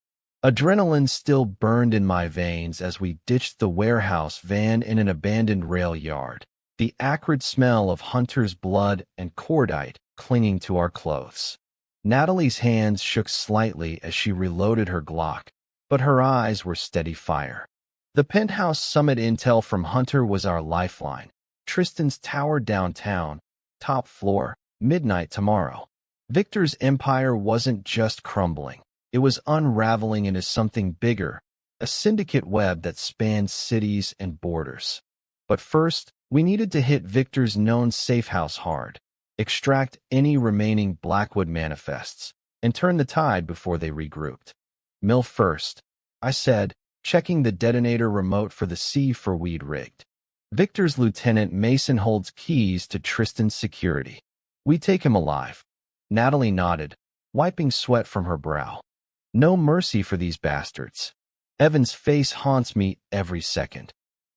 Adrenaline still burned in my veins as we ditched the warehouse van in an abandoned rail yard. The acrid smell of Hunter's blood and cordite clinging to our clothes. Natalie's hands shook slightly as she reloaded her Glock, but her eyes were steady fire. The penthouse summit intel from Hunter was our lifeline. Tristan's tower downtown, top floor, midnight tomorrow. Victor's empire wasn't just crumbling. It was unraveling into something bigger, a syndicate web that spanned cities and borders. But first, we needed to hit Victor's known safehouse hard, extract any remaining Blackwood manifests, and turn the tide before they regrouped. Mill first, I said, checking the detonator remote for the C for weed rigged. Victor's Lieutenant Mason holds keys to Tristan's security. We take him alive. Natalie nodded, wiping sweat from her brow. No mercy for these bastards. Evan's face haunts me every second.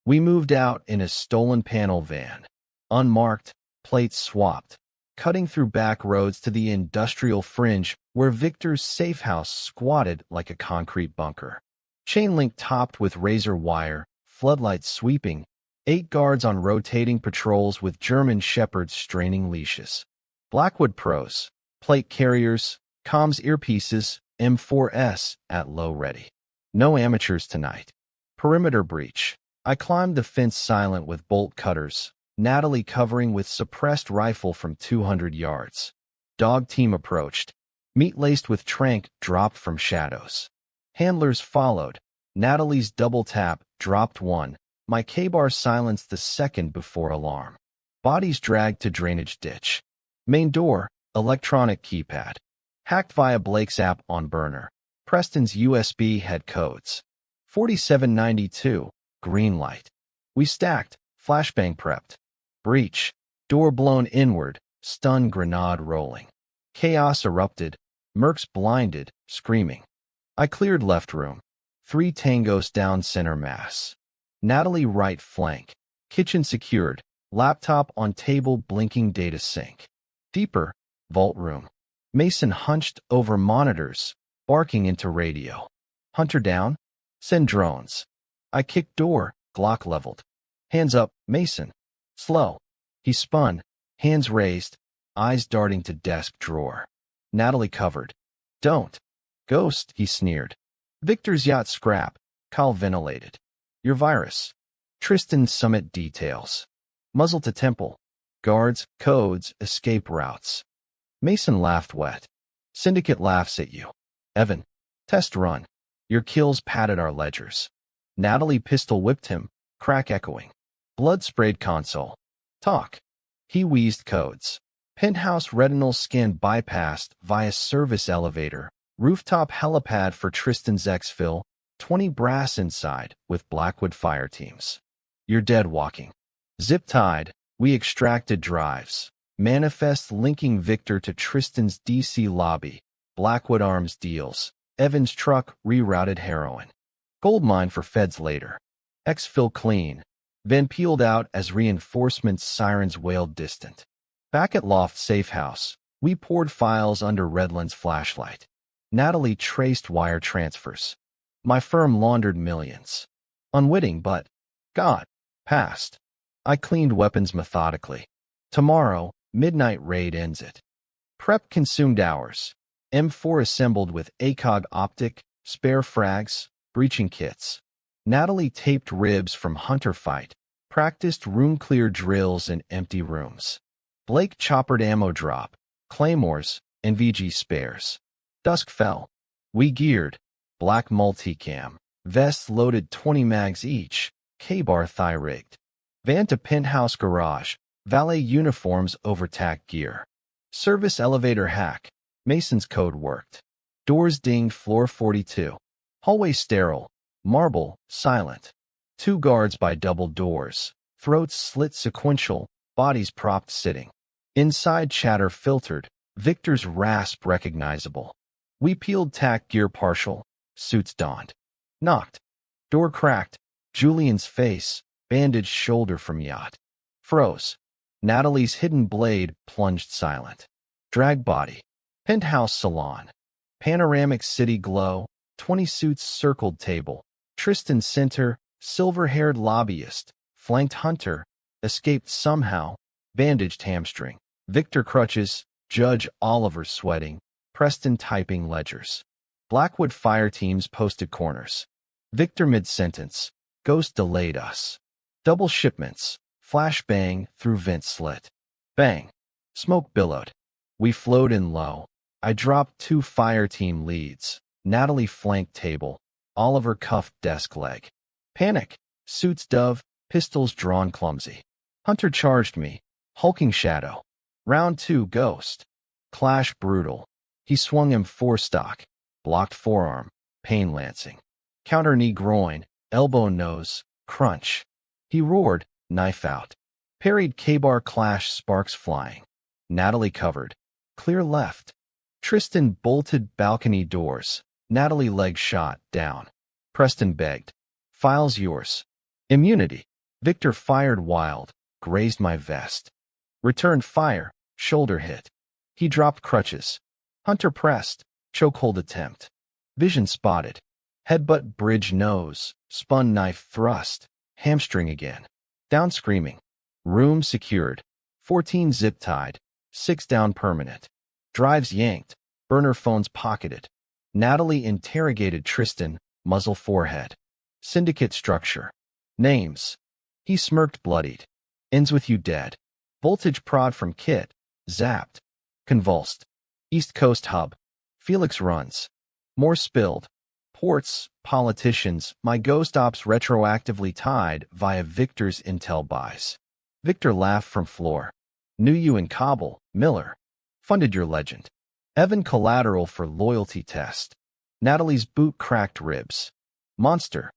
We moved out in a stolen panel van. Unmarked, plates swapped, cutting through back roads to the industrial fringe where Victor's safe house squatted like a concrete bunker. Chain link topped with razor wire, floodlights sweeping, 8 guards on rotating patrols with German shepherds straining leashes. Blackwood pros, plate carriers, comms earpieces, M4S at low ready. No amateurs tonight. Perimeter breach. I climbed the fence silent with bolt cutters, Natalie covering with suppressed rifle from 200 yards. Dog team approached. Meat laced with tranq dropped from shadows. Handlers followed. Natalie's double tap dropped one. My K-bar silenced the second before alarm. Bodies dragged to drainage ditch. Main door, electronic keypad. Hacked via Blake's app on burner. Preston's USB had codes. 4792, green light. We stacked, flashbang prepped. Breach, door blown inward, stun grenade rolling. Chaos erupted, mercs blinded, screaming. I cleared left room. 3 tangos down center mass. Natalie right flank. Kitchen secured, laptop on table blinking data sync. Deeper, vault room. Mason hunched over monitors, barking into radio. Hunter down? Send drones. I kicked door, Glock leveled. Hands up, Mason. Slow. He spun, hands raised, eyes darting to desk drawer. Natalie covered. Don't. Ghost, he sneered. Victor's yacht scrap, Kyle ventilated. Your virus. Tristan summit details. Muzzle to temple. Guards, codes, escape routes. Mason laughed wet. Syndicate laughs at you. Evan. Test run. Your kills padded our ledgers. Natalie pistol whipped him, crack echoing. Blood sprayed console. Talk. He wheezed codes. Penthouse retinal scan bypassed via service elevator. Rooftop helipad for Tristan's exfil. 20 brass inside with Blackwood fire teams. You're dead walking. Zip tied. We extracted drives. Manifest linking Victor to Tristan's DC lobby. Blackwood arms deals. Evan's truck rerouted heroin. Goldmine for feds later. Exfil clean. Van peeled out as reinforcements sirens wailed distant. Back at Loft Safe House, we poured files under Redland's flashlight. Natalie traced wire transfers. My firm laundered millions. Unwitting, but, God, past. I cleaned weapons methodically. Tomorrow, midnight raid ends it. Prep consumed hours. M4 assembled with ACOG optic, spare frags, breaching kits. Natalie taped ribs from Hunter fight, practiced room-clear drills in empty rooms. Blake choppered ammo drop, claymores, and VG spares. Dusk fell. We geared. Black multicam. Vests loaded 20 mags each. K-bar thigh rigged. Van to penthouse garage. Valet uniforms over tack gear. Service elevator hack. Mason's code worked. Doors dinged floor 42. Hallway sterile. Marble, silent. 2 guards by double doors. Throats slit sequential. Bodies propped sitting. Inside chatter filtered. Victor's rasp recognizable. We peeled tack gear partial. Suits donned. Knocked. Door cracked. Julian's face. Bandaged shoulder from yacht. Froze. Natalie's hidden blade plunged silent. Drag body. Penthouse salon. Panoramic city glow. 20 suits circled table. Tristan center. Silver-haired lobbyist. Flanked Hunter. Escaped somehow. Bandaged hamstring. Victor crutches. Judge Oliver sweating. Preston typing ledgers. Blackwood fire teams posted corners. Victor mid-sentence. Ghost delayed us. Double shipments. Flash bang through vent slit. Bang. Smoke billowed. We flowed in low. I dropped 2 fire team leads. Natalie flanked table. Oliver cuffed desk leg. Panic. Suits dove. Pistols drawn clumsy. Hunter charged me. Hulking shadow. Round 2 ghost. Clash brutal. He swung him 4 stock. Blocked forearm. Pain lancing. Counter knee groin. Elbow nose. Crunch. He roared. Knife out. Parried K-bar clash sparks flying. Natalie covered. Clear left. Tristan bolted balcony doors. Natalie leg shot down. Preston begged. File's yours. Immunity. Victor fired wild. Grazed my vest. Returned fire. Shoulder hit. He dropped crutches. Hunter pressed. Chokehold attempt. Vision spotted. Headbutt bridge nose. Spun knife thrust. Hamstring again. Down screaming. Room secured. 14 zip tied. 6 down permanent. Drives yanked. Burner phones pocketed. Natalie interrogated Tristan. Muzzle forehead. Syndicate structure. Names. He smirked bloodied. Ends with you dead. Voltage prod from Kit. Zapped. Convulsed. East Coast hub. Felix runs. More spilled. Ports, politicians, my ghost ops retroactively tied via Victor's intel buys. Victor laughed from floor. Knew you in Kabul, Miller. Funded your legend. Evan collateral for loyalty test. Natalie's boot cracked ribs. Monster.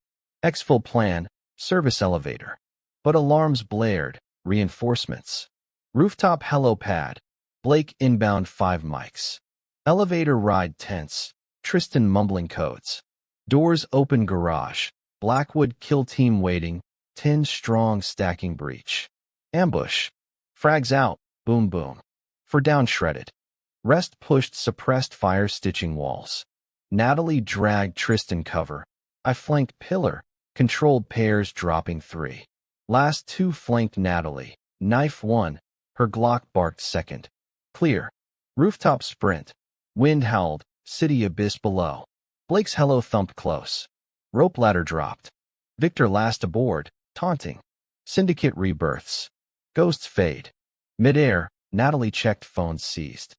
Exfil plan, service elevator. But alarms blared, reinforcements. Rooftop hello pad. Blake inbound 5 mics. Elevator ride tense. Tristan mumbling codes. Doors open garage. Blackwood kill team waiting. 10 strong stacking breach. Ambush. Frags out. Boom boom. For down shredded. Rest pushed suppressed fire stitching walls. Natalie dragged Tristan cover. I flanked pillar. Controlled pairs dropping 3. Last 2 flanked Natalie. Knife 1. Her Glock barked second. Clear. Rooftop sprint. Wind howled. City abyss below. Blake's hello thumped close. Rope ladder dropped. Victor last aboard, taunting. Syndicate rebirths. Ghosts fade. Midair, Natalie checked phones seized.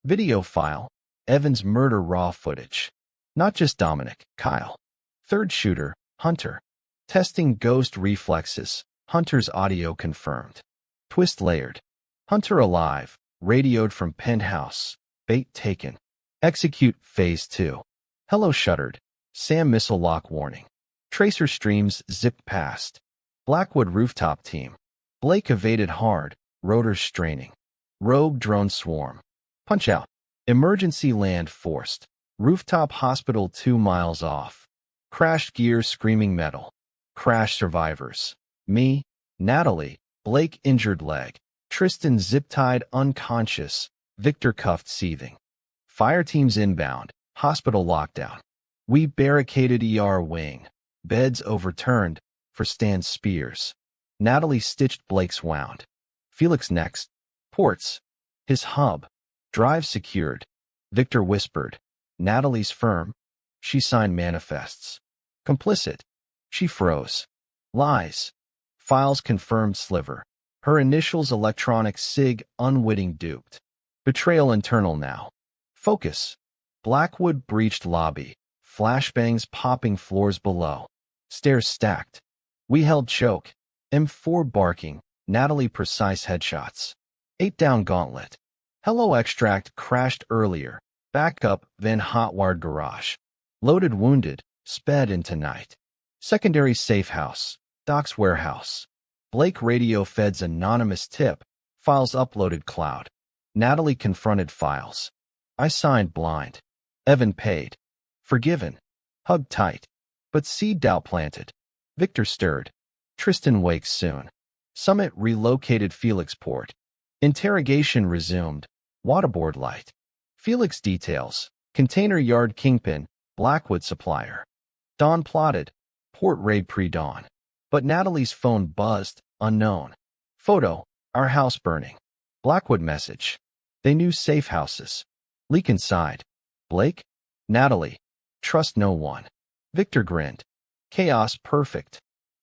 Video file. Evans murder raw footage. Not just Dominic, Kyle. Third shooter, Hunter. Testing ghost reflexes. Hunter's audio confirmed. Twist layered. Hunter alive. Radioed from penthouse. Bait taken. Execute phase 2. Hello shuttered. Sam missile lock warning. Tracer streams zipped past. Blackwood rooftop team. Blake evaded hard. Rotors straining. Rogue drone swarm. Punch out. Emergency land forced. Rooftop hospital 2 miles off. Crashed gear screaming metal. Crash survivors. Me, Natalie, Blake injured leg. Tristan zip-tied unconscious. Victor cuffed seething. Fire teams inbound. Hospital lockdown. We barricaded ER wing. Beds overturned. For Stan Spears. Natalie stitched Blake's wound. Felix next. Ports. His hub. Drive secured. Victor whispered. Natalie's firm. She signed manifests. Complicit. She froze. Lies. Files confirmed sliver. Her initials electronic SIG unwitting duped. Betrayal internal now. Focus. Blackwood breached lobby. Flashbangs popping floors below. Stairs stacked. We held choke. M4 barking. Natalie precise headshots. 8 down gauntlet. Hello extract crashed earlier. Backup, then hotwired garage. Loaded wounded. Sped into night. Secondary safe house. Docks warehouse. Blake radio feds anonymous tip. Files uploaded cloud. Natalie confronted files. I signed blind. Evan paid. Forgiven. Hug tight. But seed doubt planted. Victor stirred. Tristan wakes soon. Summit relocated Felixport. Interrogation resumed. Waterboard light. Felix details. Container yard kingpin. Blackwood supplier. Dawn plotted. Port raid pre-dawn. But Natalie's phone buzzed. Unknown. Photo. Our house burning. Blackwood message. They knew safe houses. Leak inside. Blake? Natalie. Trust no one. Victor grinned. Chaos perfect.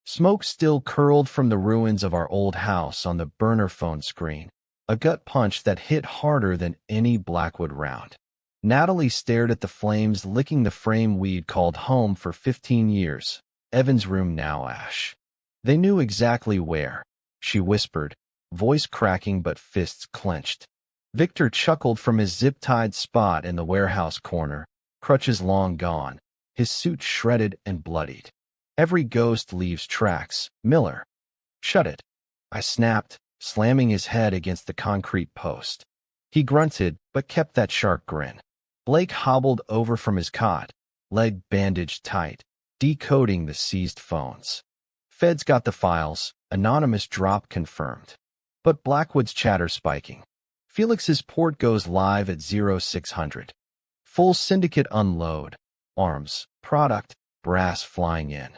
Smoke still curled from the ruins of our old house on the burner phone screen. A gut punch that hit harder than any Blackwood round. Natalie stared at the flames, licking the frame we'd called home for 15 years. Evan's room now ash. They knew exactly where, she whispered, voice cracking but fists clenched. Victor chuckled from his zip-tied spot in the warehouse corner, crutches long gone, his suit shredded and bloodied. Every ghost leaves tracks. Miller. Shut it. I snapped, slamming his head against the concrete post. He grunted, but kept that shark grin. Blake hobbled over from his cot, leg bandaged tight, decoding the seized phones. Feds got the files, anonymous drop confirmed. But Blackwood's chatter spiking. Felix's port goes live at 0600. Full syndicate unload. Arms, product, brass flying in.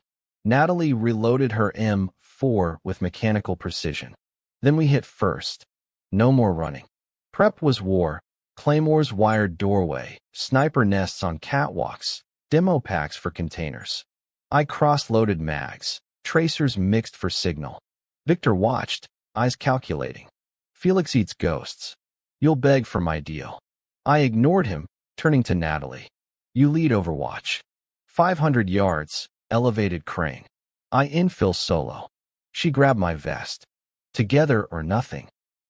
Natalie reloaded her M4 with mechanical precision. Then we hit first. No more running. Prep was war. Claymores wired doorway, sniper nests on catwalks, demo packs for containers. I cross-loaded mags, tracers mixed for signal. Victor watched, eyes calculating. Felix eats ghosts. You'll beg for my deal. I ignored him, turning to Natalie. You lead Overwatch. 500 yards, elevated crane. I infill solo. She grabbed my vest. Together or nothing.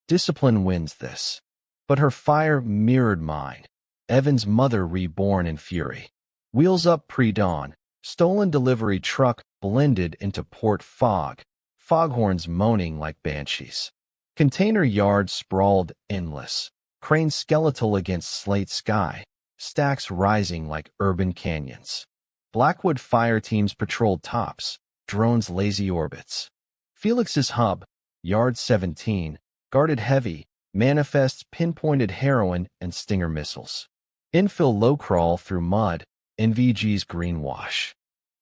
Discipline wins this. But her fire mirrored mine. Evan's mother reborn in fury. Wheels up pre-dawn. Stolen delivery truck blended into port fog. Foghorns moaning like banshees. Container yard sprawled endless. Crane skeletal against slate sky. Stacks rising like urban canyons. Blackwood fire teams patrolled tops. Drones lazy orbits. Felix's hub, yard 17, guarded heavy, manifests pinpointed heroin and Stinger missiles. Infill low crawl through mud, NVG's greenwash.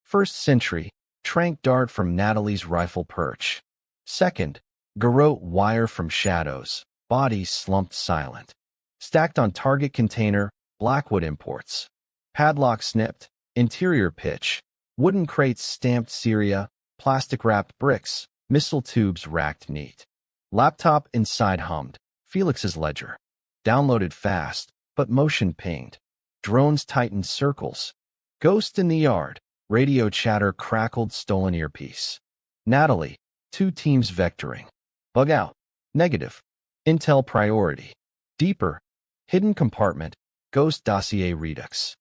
First sentry, trank dart from Natalie's rifle perch. Second, garrote wire from shadows, bodies slumped silent. Stacked on target container, Blackwood imports. Padlock snipped, interior pitch. Wooden crates stamped Syria, plastic-wrapped bricks, missile tubes racked neat. Laptop inside hummed, Felix's ledger. Downloaded fast, but motion pinged. Drones tightened circles. Ghost in the yard, radio chatter crackled stolen earpiece. Natalie, 2 teams vectoring. Bug out. Negative. Intel priority. Deeper. Hidden compartment. Ghost dossier redux.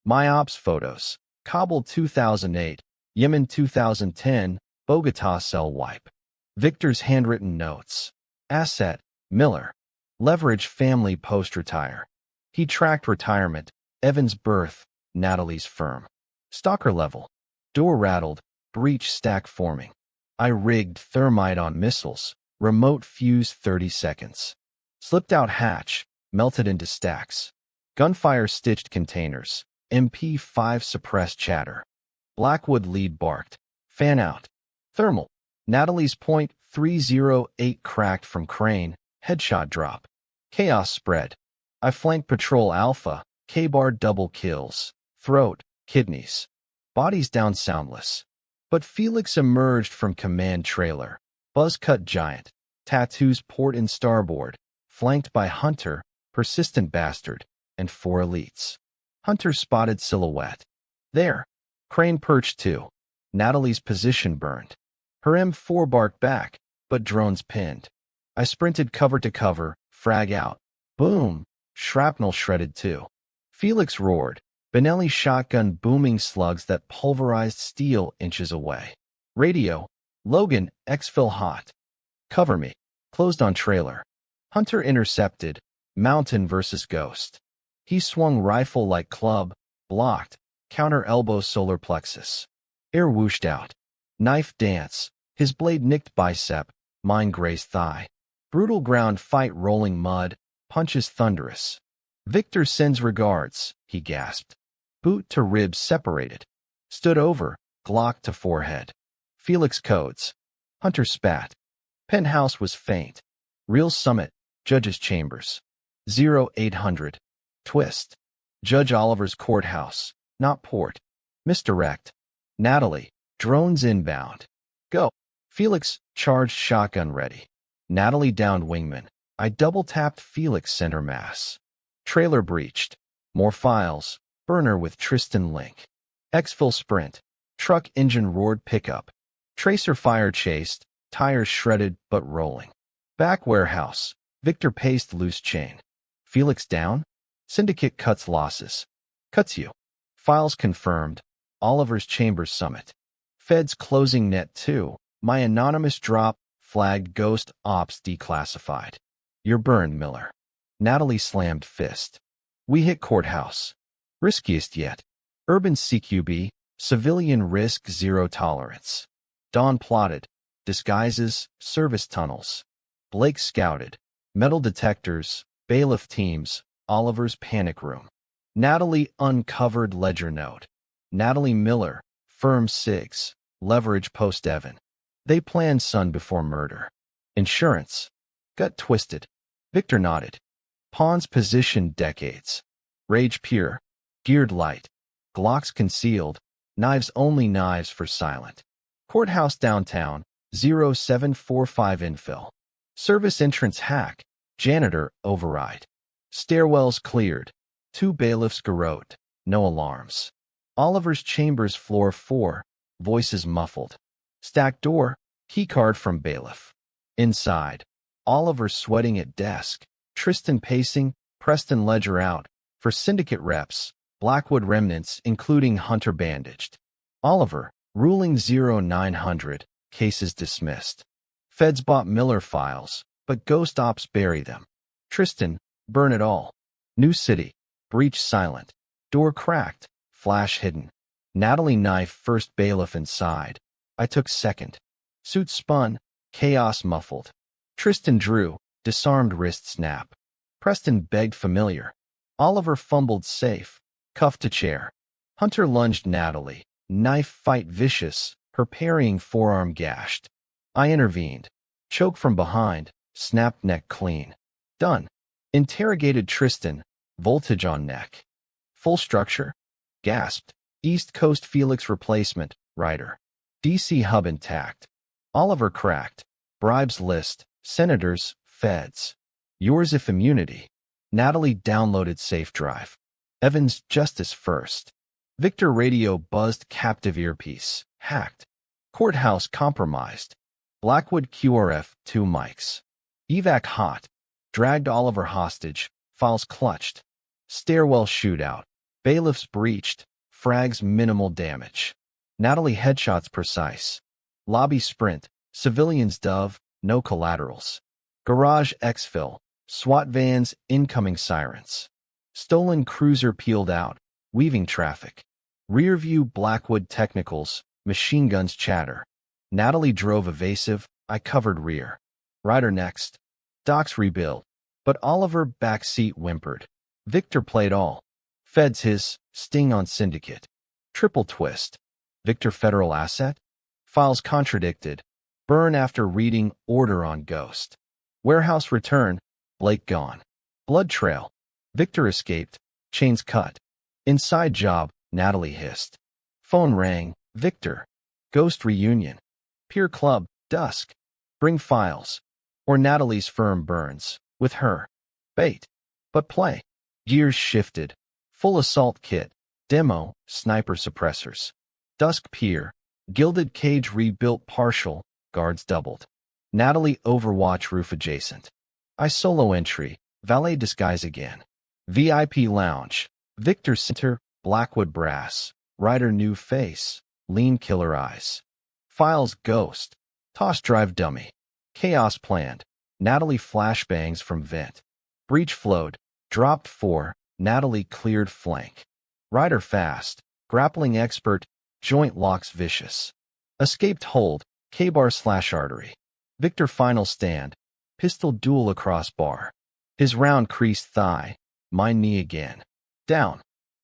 MyOps photos. Kabul 2008, Yemen 2010, Bogota cell wipe. Victor's handwritten notes. Asset, Miller. Leverage family post-retire. He tracked retirement, Evan's birth, Natalie's firm. Stalker level. Door rattled, breach stack forming. I rigged thermite on missiles, remote fuse 30 seconds. Slipped out hatch, melted into stacks. Gunfire stitched containers. MP5 suppressed chatter. Blackwood lead barked. Fan out. Thermal. Natalie's .308 cracked from crane. Headshot drop. Chaos spread. I flanked patrol alpha. K-bar double kills. Throat. Kidneys. Bodies down soundless. But Felix emerged from command trailer. Buzz-cut giant. Tattoos port and starboard. Flanked by Hunter, persistent bastard, and 4 elites. Hunter's spotted silhouette. There. Crane perched too. Natalie's position burned. Her M4 barked back, but drones pinned. I sprinted cover to cover, frag out. Boom! Shrapnel shredded too. Felix roared. Benelli's shotgun booming slugs that pulverized steel inches away. Radio. Logan, exfil hot. Cover me. Closed on trailer. Hunter intercepted. Mountain versus Ghost. He swung rifle like club. Blocked. Counter elbow solar plexus. Air whooshed out. Knife dance. His blade nicked bicep. Mine grazed thigh. Brutal ground fight rolling mud. Punches thunderous. Victor sends regards, he gasped. Boot to ribs separated. Stood over. Glock to forehead. Felix codes. Hunter spat. Penthouse was faint. Real summit. Judge's chambers. 0800. Twist. Judge Oliver's courthouse. Not port. Misdirect. Natalie. Drones inbound. Go. Felix, charged shotgun ready. Natalie downed wingman. I double-tapped Felix center mass. Trailer breached. More files. Burner with Tristan link. Exfil sprint. Truck engine roared pickup. Tracer fire chased. Tires shredded but rolling. Back warehouse. Victor paced loose chain. Felix down? Syndicate cuts losses. Cuts you. Files confirmed. Oliver's chambers summit. Feds closing net 2. My anonymous drop. Flagged ghost ops declassified. You're burned, Miller. Natalie slammed fist. We hit courthouse. Riskiest yet. Urban CQB. Civilian risk zero tolerance. Dawn plotted. Disguises. Service tunnels. Blake scouted. Metal detectors. Bailiff teams. Oliver's panic room. Natalie uncovered ledger note. Natalie Miller. Firm SIGs. Leverage post-Evan. They planned son before murder. Insurance. Gut twisted. Victor nodded. Pawns positioned decades. Rage pure. Geared light. Glocks concealed. Knives only knives for silent. Courthouse downtown. 0745 infill. Service entrance hack. Janitor override. Stairwells cleared. 2 bailiffs garrote. No alarms. Oliver's chambers floor 4. Voices muffled. Stacked door. Keycard from bailiff. Inside. Oliver sweating at desk. Tristan pacing. Preston ledger out. For syndicate reps. Blackwood remnants including Hunter bandaged. Oliver. Ruling 0900. Cases dismissed. Feds bought Miller files. But ghost ops bury them. Tristan. Burn it all. New city. Breach silent. Door cracked. Flash hidden. Natalie knife first bailiff inside. I took second. Suit spun. Chaos muffled. Tristan drew. Disarmed wrist snap. Preston begged familiar. Oliver fumbled safe. Cuffed to chair. Hunter lunged Natalie. Knife fight vicious. Her parrying forearm gashed. I intervened. Choke from behind. Snapped neck clean. Done. Interrogated Tristan. Voltage on neck. Full structure? Gasped. East Coast Felix replacement. Writer. DC hub intact. Oliver cracked. Bribes list. Senators. Feds. Yours if immunity. Natalie downloaded safe drive. Evans justice first. Victor radio buzzed captive earpiece. Hacked. Courthouse compromised. Blackwood QRF 2 mics. Evac hot. Dragged Oliver hostage. Files clutched. Stairwell shootout. Bailiffs breached. Frags minimal damage. Natalie headshots precise. Lobby sprint. Civilians dove. No collaterals. Garage exfil. SWAT vans incoming sirens. Stolen cruiser peeled out. Weaving traffic. Rear view Blackwood technicals. Machine guns chatter. Natalie drove evasive. I covered rear. Rider next. Docks rebuild. But Oliver backseat whimpered. Victor played all. Feds his. Sting on syndicate. Triple twist. Victor federal asset? Files contradicted. Burn after reading order on ghost. Warehouse return. Blake gone. Blood trail. Victor escaped. Chains cut. Inside job. Natalie hissed. Phone rang. Victor. Ghost reunion. Peer club. Dusk. Bring files. Or Natalie's firm burns. With her. Bait. But play. Gears shifted. Full assault kit. Demo. Sniper suppressors. Dusk pier. Gilded cage rebuilt partial. guards doubled. Natalie Overwatch roof adjacent. I solo entry, valet disguise again. VIP lounge, Victor Center, Blackwood brass, Ryder new face, lean killer eyes. Files ghost, toss drive dummy. Chaos planned, Natalie flashbangs from vent. Breach flowed, dropped 4, Natalie cleared flank. Ryder fast, grappling expert, joint locks vicious. Escaped hold, K-bar slash artery. Victor final stand, pistol duel across bar. His round creased thigh, my knee again. Down.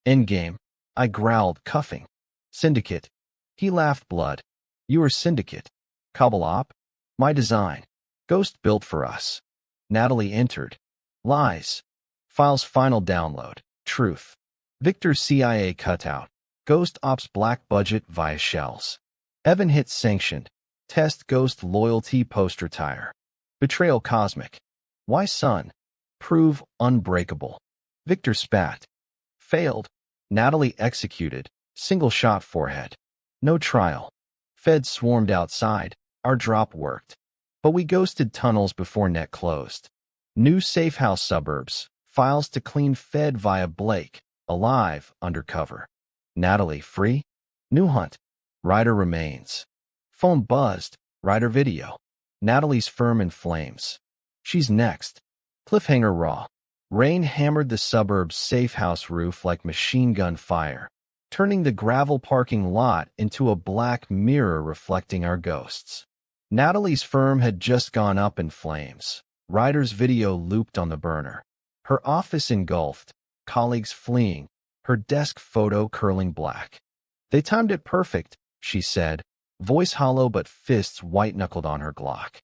Endgame. I growled, cuffing. Syndicate. He laughed blood. You are Syndicate. Cobble op? My design. Ghost built for us. Natalie entered. Lies. Files final download. Truth. Victor CIA cutout. Ghost ops black budget via shells. Evan hit sanctioned. Test Ghost loyalty poster tire. Betrayal cosmic. Why son? Prove unbreakable. Victor spat. Failed. Natalie executed. Single shot forehead. No trial. Feds swarmed outside. Our drop worked. But we ghosted tunnels before net closed. New safe house suburbs. Files to clean Fed via Blake. Alive, undercover. Natalie free? New hunt. Ryder remains. Phone buzzed. Ryder video. Natalie's firm in flames. She's next. Cliffhanger raw. Rain hammered the suburb's safe house roof like machine gun fire, turning the gravel parking lot into a black mirror reflecting our ghosts. Natalie's firm had just gone up in flames. Ryder's video looped on the burner. Her office engulfed, colleagues fleeing, her desk photo curling black. They timed it perfect, she said, voice hollow but fists white-knuckled on her Glock.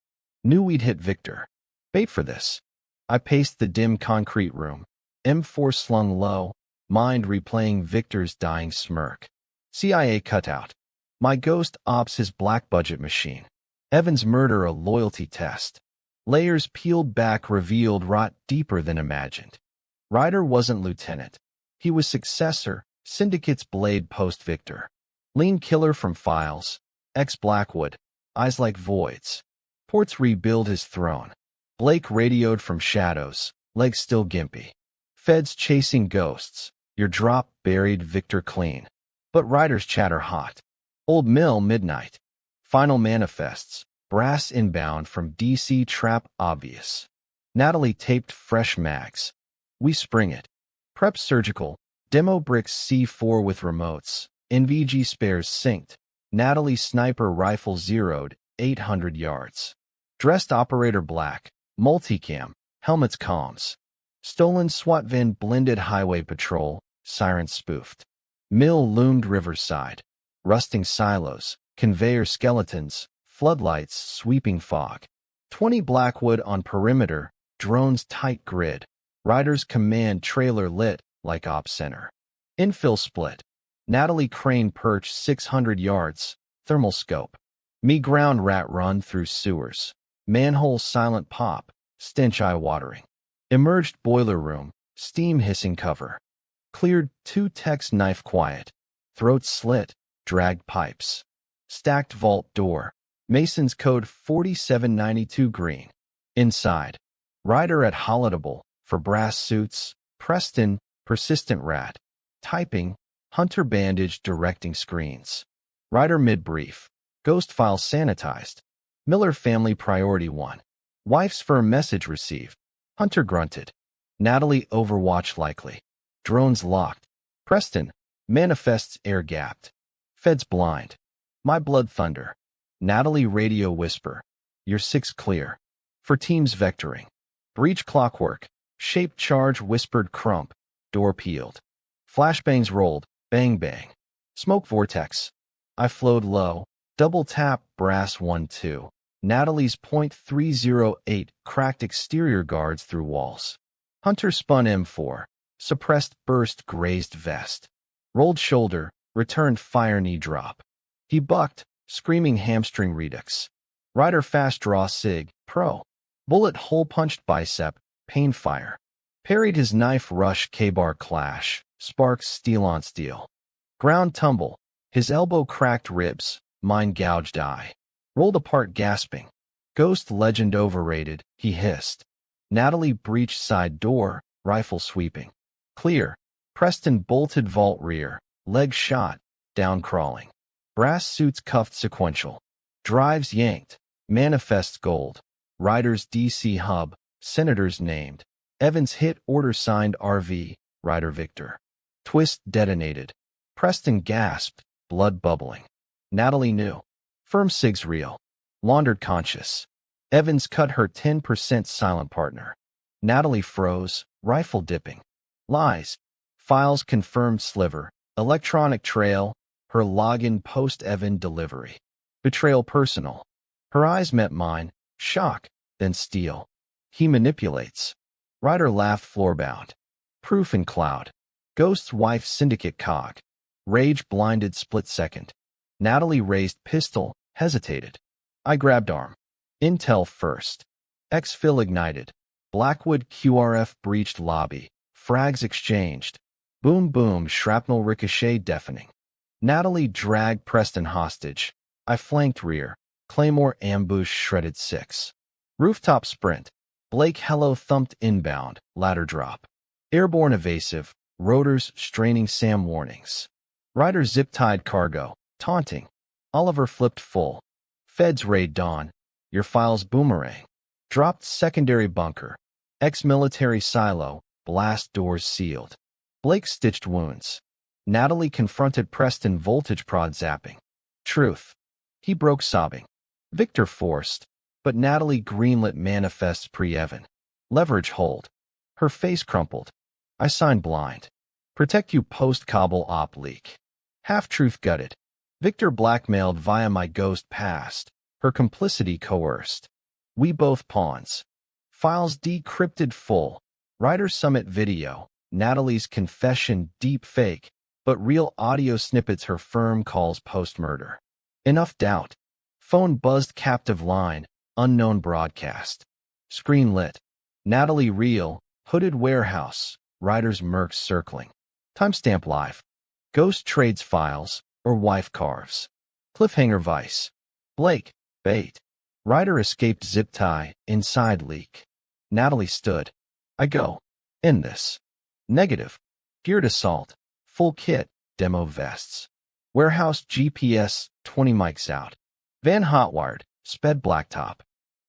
Knew we'd hit Victor. Bait for this. I paced the dim concrete room, M4 slung low, mind replaying Victor's dying smirk. CIA cutout. My ghost ops his black budget machine. Evan's murder a loyalty test. Layers peeled back revealed rot deeper than imagined. Ryder wasn't lieutenant. He was successor, Syndicate's blade post-Victor. Lean killer from files, ex-Blackwood, eyes like voids. Ports rebuild his throne. Blake radioed from shadows, legs still gimpy. Feds chasing ghosts. Your drop buried Victor clean. But Ryder's chatter hot. Old Mill midnight. Final manifests. Brass inbound from DC trap obvious. Natalie taped fresh mags. We spring it. Prep surgical. Demo bricks C4 with remotes. NVG spares synced. Natalie sniper rifle zeroed, 800 yards. Dressed operator black. Multicam. Helmets comms. Stolen SWAT van blended highway patrol. Sirens spoofed. Mill loomed riverside. Rusting silos. Conveyor skeletons. Floodlights sweeping fog. 20 Blackwood on perimeter. Drones tight grid. Ryder's command trailer lit like op center. Infill split. Natalie crane perch 600 yards. Thermal scope. Me ground rat run through sewers. Manhole silent pop. Stench eye-watering. Emerged boiler room. Steam hissing cover. Cleared 2 techs knife quiet. Throat slit. Dragged pipes. Stacked vault door. Mason's code 4792 green. Inside. Ryder at Holidable. For brass suits. Preston. Persistent rat. Typing. Hunter bandage directing screens. Ryder mid-brief. Ghost file sanitized. Miller family priority 1. Wife's firm message received. Hunter grunted. Natalie overwatch likely. Drones locked. Preston. Manifests air-gapped. Feds blind. My blood thunder. Natalie radio whisper. Your 6 clear. For teams vectoring. Breach clockwork. Shape charge whispered crump. Door peeled. Flashbangs rolled. Bang bang. Smoke vortex. I flowed low. Double tap brass 1-2. Natalie's .308 cracked exterior guards through walls. Hunter spun M4. Suppressed burst grazed vest. Rolled shoulder. Returned fire knee drop. He bucked, screaming hamstring redux. Ryder fast draw sig. Pro. Bullet hole punched bicep. Pain fire. Parried his knife rush K-bar clash. Sparks steel on steel. Ground tumble. His elbow cracked ribs. Mine gouged eye. Rolled apart gasping. Ghost legend overrated, he hissed. Natalie breached side door, rifle sweeping. Clear. Preston bolted vault rear, leg shot, down crawling. Brass suits cuffed sequential. Drives yanked. Manifests gold. Riders DC hub. Senators named. Evans hit order signed RV. Rider Victor. Twist detonated. Preston gasped, blood bubbling. Natalie knew. Firm SIG's real. Laundered conscious. Evans cut her 10% silent partner. Natalie froze, rifle dipping. Lies. Files confirmed sliver. Electronic trail. Her login post-Evan delivery. Betrayal personal. Her eyes met mine. Shock, then steel. He manipulates. Ryder laughed floorbound. Proof in cloud. Ghost's wife syndicate cog. Rage blinded split second. Natalie raised pistol, hesitated. I grabbed arm. Intel first. Exfil ignited. Blackwood QRF breached lobby. Frags exchanged. Boom boom shrapnel ricochet deafening. Natalie dragged Preston hostage. I flanked rear. Claymore ambush shredded 6. Rooftop sprint. Blake hello thumped inbound, ladder drop. Airborne evasive. Rotors straining Sam warnings. Ryder zip-tied cargo, taunting. Oliver flipped full. Feds raid dawn. Your files boomerang. Dropped secondary bunker. Ex-military silo. Blast doors sealed. Blake stitched wounds. Natalie confronted Preston voltage prod zapping. Truth. He broke sobbing. Victor forced. But Natalie greenlit manifests pre-Evan. Leverage hold. Her face crumpled. I signed blind. Protect you post-Cobble op leak. Half-truth gutted. Victor blackmailed via my ghost past. Her complicity coerced. We both pawns. Files decrypted full. Ryder summit video. Natalie's confession deep fake, but real audio snippets her firm calls post-murder. Enough doubt. Phone buzzed captive line. Unknown broadcast. Screen lit. Natalie real. Hooded warehouse. Ryder's mercs circling. Timestamp live. Ghost trades files, or wife carves. Cliffhanger vice. Blake, bait. Ryder escaped zip tie, inside leak. Natalie stood. I go. End this. Negative. Geared assault. Full kit, demo vests. Warehouse GPS, 20 mics out. Van hotwired, sped blacktop.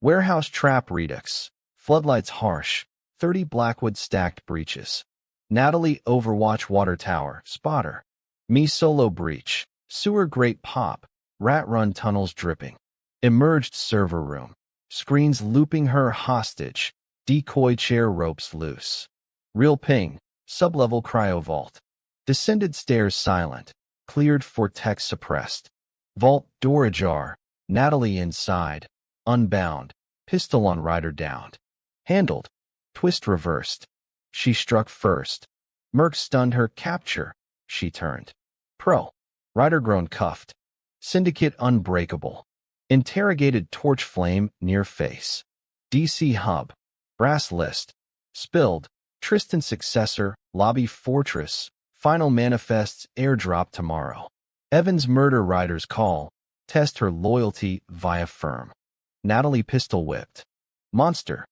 Warehouse trap redux. Floodlights harsh. 30 Blackwood stacked breaches. Natalie Overwatch water tower, spotter. Me solo breach. Sewer grate pop. Rat run tunnels dripping. Emerged server room. Screens looping her hostage. Decoy chair ropes loose. Real ping. Sublevel cryovault. Descended stairs silent. Cleared for tech suppressed. Vault door ajar. Natalie inside. Unbound. Pistol on Ryder downed. Handled. Twist reversed. She struck first. Merc stunned her capture. She turned. Pro. Ryder grown cuffed. Syndicate unbreakable. Interrogated torch flame near face. DC hub. Brass list. Spilled. Tristan successor. Lobby fortress. Final manifests airdrop tomorrow. Evans murder Ryder's call. Test her loyalty via firm. Natalie pistol whipped. Monster.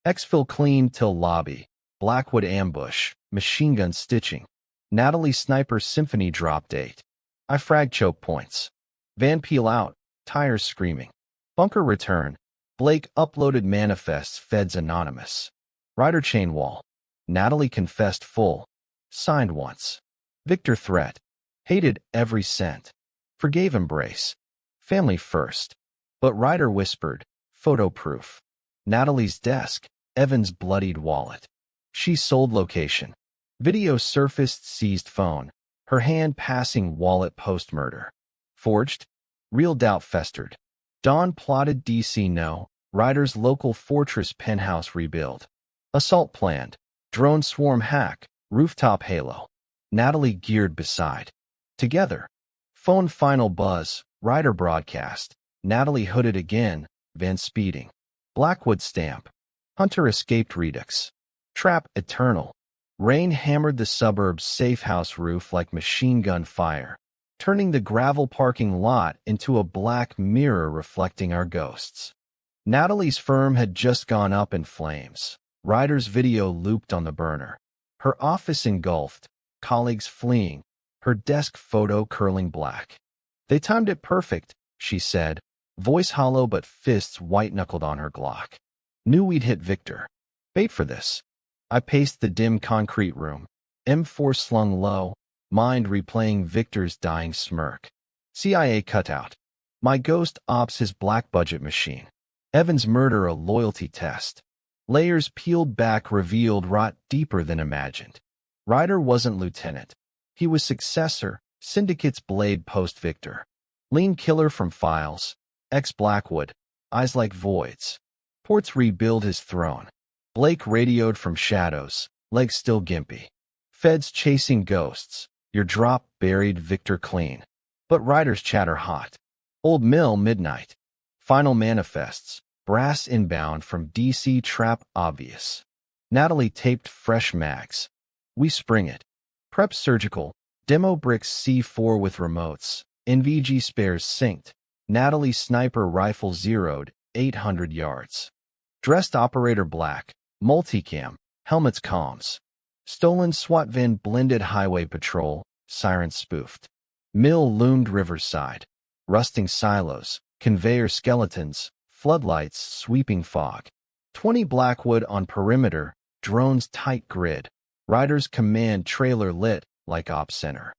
Exfil clean till lobby. Blackwood ambush. Machine gun stitching. Natalie sniper symphony drop date. I frag choke points. Van peel out. Tires screaming. Bunker return. Blake uploaded manifests feds anonymous. Ryder chain wall. Natalie confessed full. Signed once. Victor threat. Hated every cent. Forgave embrace. Family first. But Ryder whispered. Photo proof. Natalie's desk. Evan's bloodied wallet. She sold location. Video surfaced seized phone. Her hand passing wallet post-murder. Forged. Real doubt festered. Dawn plotted DC no. Ryder's local fortress penthouse rebuild. Assault planned. Drone swarm hack. Rooftop halo. Natalie geared beside. Together. Phone final buzz. Ryder broadcast. Natalie hooded again. Van speeding. Blackwood stamp. Hunter escaped redux. Trap eternal. Rain hammered the suburb's safe house roof like machine gun fire. turning the gravel parking lot into a black mirror reflecting our ghosts. Natalie's firm had just gone up in flames. Ryder's video looped on the burner. Her office engulfed, colleagues fleeing, her desk photo curling black. They timed it perfect, she said, voice hollow but fists white-knuckled on her Glock. Knew we'd hit Victor. Bait for this. I paced the dim concrete room, M4 slung low, mind replaying Victor's dying smirk. CIA cutout. My ghost ops his black budget machine. Evan's murder a loyalty test. Layers peeled back revealed rot deeper than imagined. Ryder wasn't lieutenant. He was successor, Syndicate's blade post-Victor. Lean killer from files. Ex-Blackwood. Eyes like voids. Ports rebuild his throne. Blake radioed from shadows, legs still gimpy. Feds chasing ghosts. Your drop buried Victor clean. But Ryder's chatter hot. Old Mill midnight. Final manifests. Brass inbound from DC trap obvious. Natalie taped fresh mags. We spring it. Prep surgical. Demo bricks C4 with remotes. NVG spares synced. Natalie sniper rifle zeroed, 800 yards. Dressed operator black. Multicam. Helmets comms. Stolen SWAT van blended highway patrol. Sirens spoofed. Mill loomed riverside. Rusting silos. Conveyor skeletons. Floodlights sweeping fog. 20 Blackwood on perimeter. Drones tight grid. Ryder's command trailer lit like op center.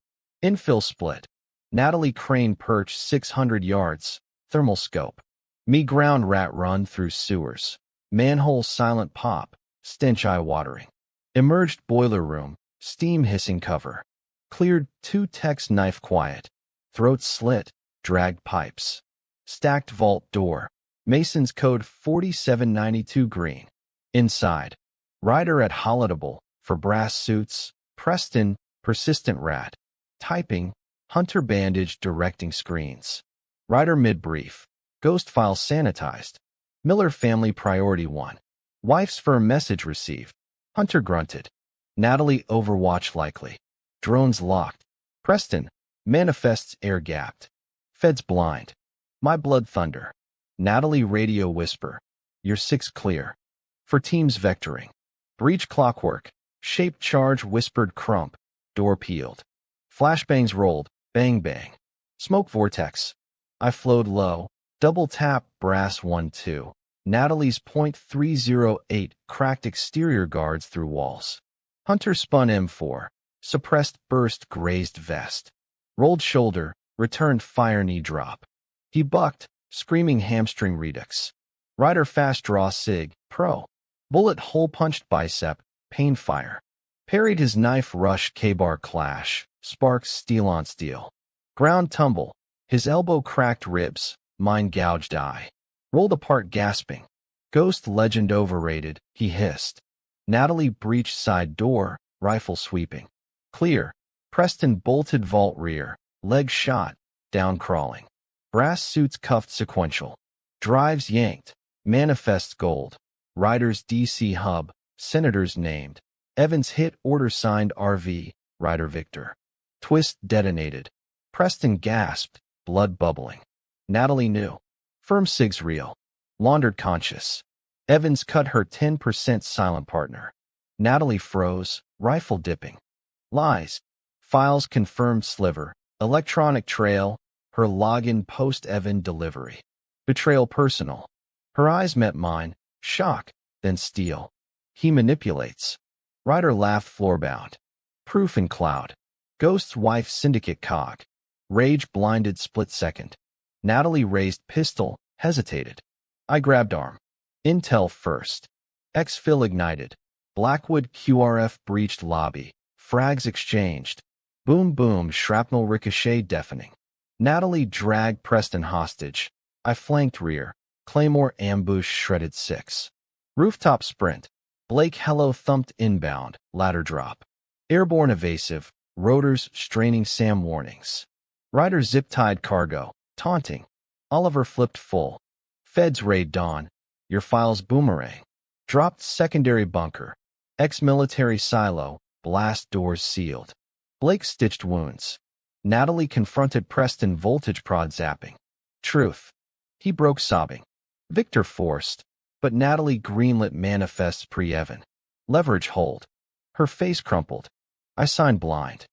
Infill split. Natalie crane perch 600 yards. Thermal scope. Me ground rat run through sewers. Manhole silent pop. Stench eye-watering. Emerged boiler room. Steam hissing cover. Cleared 2 techs knife quiet. Throat slit. Dragged pipes. Stacked vault door. Mason's code 4792 green. Inside. Ryder at Holidable. For brass suits. Preston. Persistent rat. Typing. Hunter bandage directing screens. Ryder mid-brief. Ghost file sanitized. Miller family priority 1. Wife's firm message received. Hunter grunted. Natalie overwatch likely. Drones locked. Preston. Manifests air-gapped. Feds blind. My blood thunder. Natalie radio whisper. Your 6 clear. For teams vectoring. Breach clockwork. Shape charge whispered crump. Door peeled. Flashbangs rolled. Bang bang. Smoke vortex. I flowed low. Double tap brass 1-2. Natalie's .308 cracked exterior guards through walls. Hunter spun M4. Suppressed burst grazed vest. Rolled shoulder. Returned fire knee drop. He bucked, screaming hamstring redux. Ryder fast draw sig, pro. Bullet hole punched bicep, pain fire. Parried his knife rush K-bar clash, sparks steel on steel. Ground tumble, his elbow cracked ribs, mine gouged eye. Rolled apart gasping. Ghost legend overrated, he hissed. Natalie breached side door, rifle sweeping. Clear. Preston bolted vault rear, leg shot, down crawling. Brass suits cuffed sequential. Drives yanked. Manifests gold. Ryder's DC hub. Senators named. Evans hit order signed RV. Ryder Victor. Twist detonated. Preston gasped. Blood bubbling. Natalie knew. Firm SIG's real. Laundered conscious. Evans cut her 10% silent partner. Natalie froze. Rifle dipping. Lies. Files confirmed sliver. Electronic trail. Her login post-Evan delivery. Betrayal personal. Her eyes met mine. Shock, then steel. He manipulates. Ryder laughed floorbound. Proof in cloud. Ghost's wife syndicate cog. Rage blinded split second. Natalie raised pistol, hesitated. I grabbed arm. Intel first. Exfil ignited. Blackwood QRF breached lobby. Frags exchanged. Boom boom shrapnel ricochet deafening. Natalie dragged Preston hostage. I flanked rear. Claymore ambush shredded 6. Rooftop sprint. Blake hello thumped inbound. Ladder drop. Airborne evasive. Rotors straining Sam warnings. Ryder zip-tied cargo. Taunting. Oliver flipped full. Feds raid dawn. Your files boomerang. Dropped secondary bunker. Ex-military silo. Blast doors sealed. Blake stitched wounds. Natalie confronted Preston voltage prod zapping. Truth. He broke sobbing. Victor forced, but Natalie greenlit manifests pre-Evan. Leverage hold. Her face crumpled. I signed blind.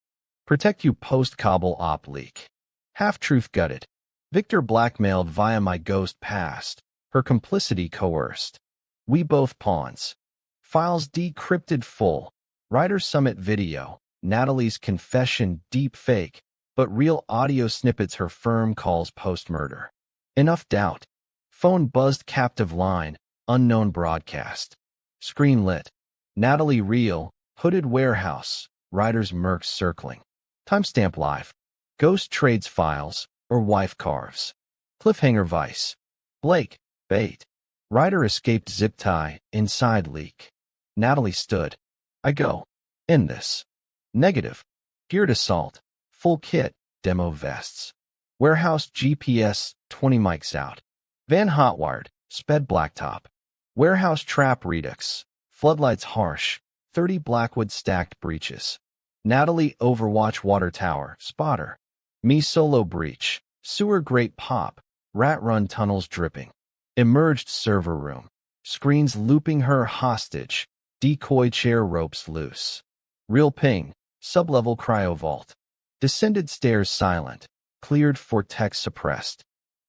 Protect you post-Cobble op leak. Half-truth gutted. Victor blackmailed via my ghost past. Her complicity coerced. We both pawns. Files decrypted full. Writer summit video. Natalie's confession deep fake, but real audio snippets her firm calls post-murder. Enough doubt. Phone buzzed captive line. Unknown broadcast. Screen lit. Natalie real. Hooded warehouse. Writer's mercs circling. Timestamp live. Ghost trades files, or wife carves. Cliffhanger vice. Blake, bait. Ryder escaped zip tie, inside leak. Natalie stood. I go. In this. Negative. Geared assault. Full kit, demo vests. Warehouse GPS, 20 mics out. Van hotwired, sped blacktop. Warehouse trap redux. Floodlights harsh. 30 Blackwood stacked breaches. Natalie Overwatch water tower, spotter. Me solo breach. Sewer grate pop. Rat run tunnels dripping. Emerged server room. Screens looping her hostage. Decoy chair ropes loose. Real ping. Sublevel cryo vault. Descended stairs silent. Cleared for tech suppressed.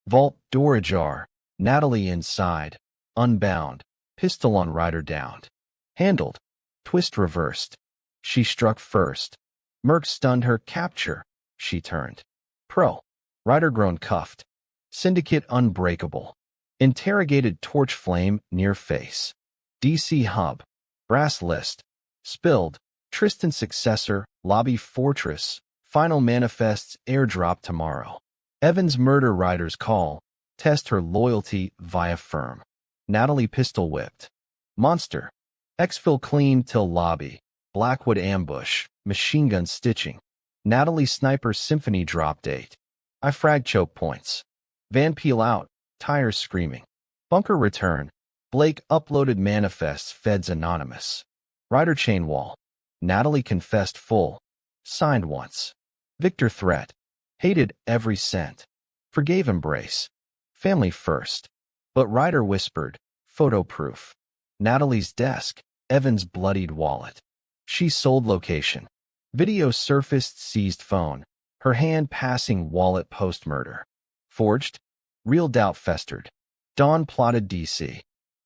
Vault door ajar. Natalie inside. Unbound. Pistol on Ryder downed. Handled. Twist reversed. She struck first. Merc stunned her capture. She turned. Pro. Ryder grown cuffed. Syndicate unbreakable. Interrogated torch flame near face. DC hub. Brass list. Spilled. Tristan successor. Lobby fortress. Final manifests airdrop tomorrow. Evans murder Ryder's call. Test her loyalty via firm. Natalie pistol whipped. Monster. Exfil clean till lobby. Blackwood ambush. Machine gun stitching. Natalie sniper symphony drop date. I frag choke points. Van peel out. Tires screaming. Bunker return. Blake uploaded manifests feds anonymous. Ryder chain wall. Natalie confessed full. Signed once. Victor threat. Hated every cent. Forgave embrace. Family first. But Ryder whispered. Photo proof. Natalie's desk. Evan's bloodied wallet. She sold location. Video surfaced seized phone. Her hand passing wallet post-murder. Forged. Real doubt festered. Dawn plotted DC.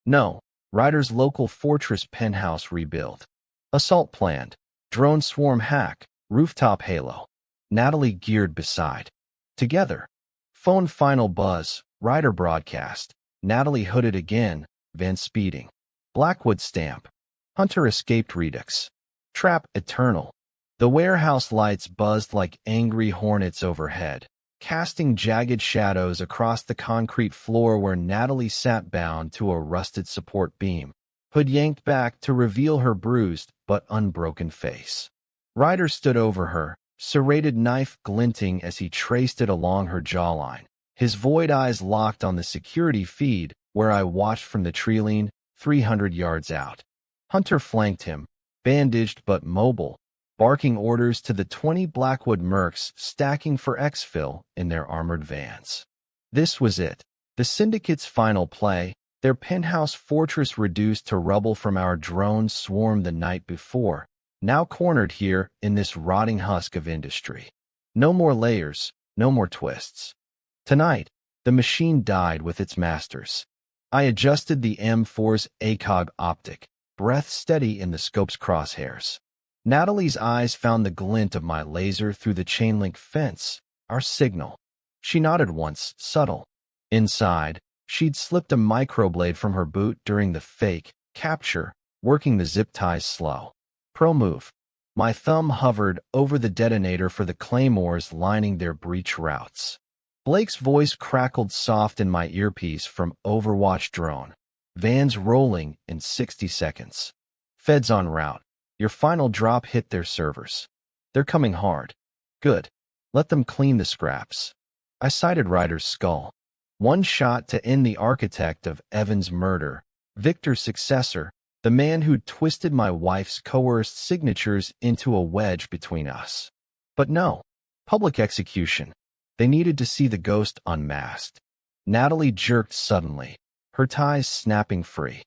No. Ryder's local fortress penthouse rebuild. Assault planned. Drone swarm hack. Rooftop halo. Natalie geared beside. Together. Phone final buzz. Ryder broadcast. Natalie hooded again. Van speeding. Blackwood stamp. Hunter escaped redux. Trap eternal. The warehouse lights buzzed like angry hornets overhead, casting jagged shadows across the concrete floor where Natalie sat bound to a rusted support beam. Hood yanked back to reveal her bruised but unbroken face. Ryder stood over her, serrated knife glinting as he traced it along her jawline. His void eyes locked on the security feed where I watched from the tree-lean, 300 yards out. Hunter flanked him, bandaged but mobile, barking orders to the 20 Blackwood mercs stacking for exfil in their armored vans. This was it. The Syndicate's final play, their penthouse fortress reduced to rubble from our drone swarm the night before, now cornered here in this rotting husk of industry. No more layers, no more twists. Tonight, the machine died with its masters. I adjusted the M4's ACOG optic, breath steady in the scope's crosshairs. Natalie's eyes found the glint of my laser through the chain-link fence, our signal. She nodded once, subtle. Inside, she'd slipped a microblade from her boot during the fake capture, working the zip ties slow. Pro move. My thumb hovered over the detonator for the claymores lining their breach routes. Blake's voice crackled soft in my earpiece from Overwatch drone. Vans rolling in 60 seconds. Feds en route. Your final drop hit their servers. They're coming hard. Good. Let them clean the scraps. I sighted Ryder's skull. One shot to end the architect of Evan's murder, Victor's successor, the man who'd twisted my wife's coerced signatures into a wedge between us. But no. Public execution. They needed to see the ghost unmasked. Natalie jerked suddenly, her ties snapping free.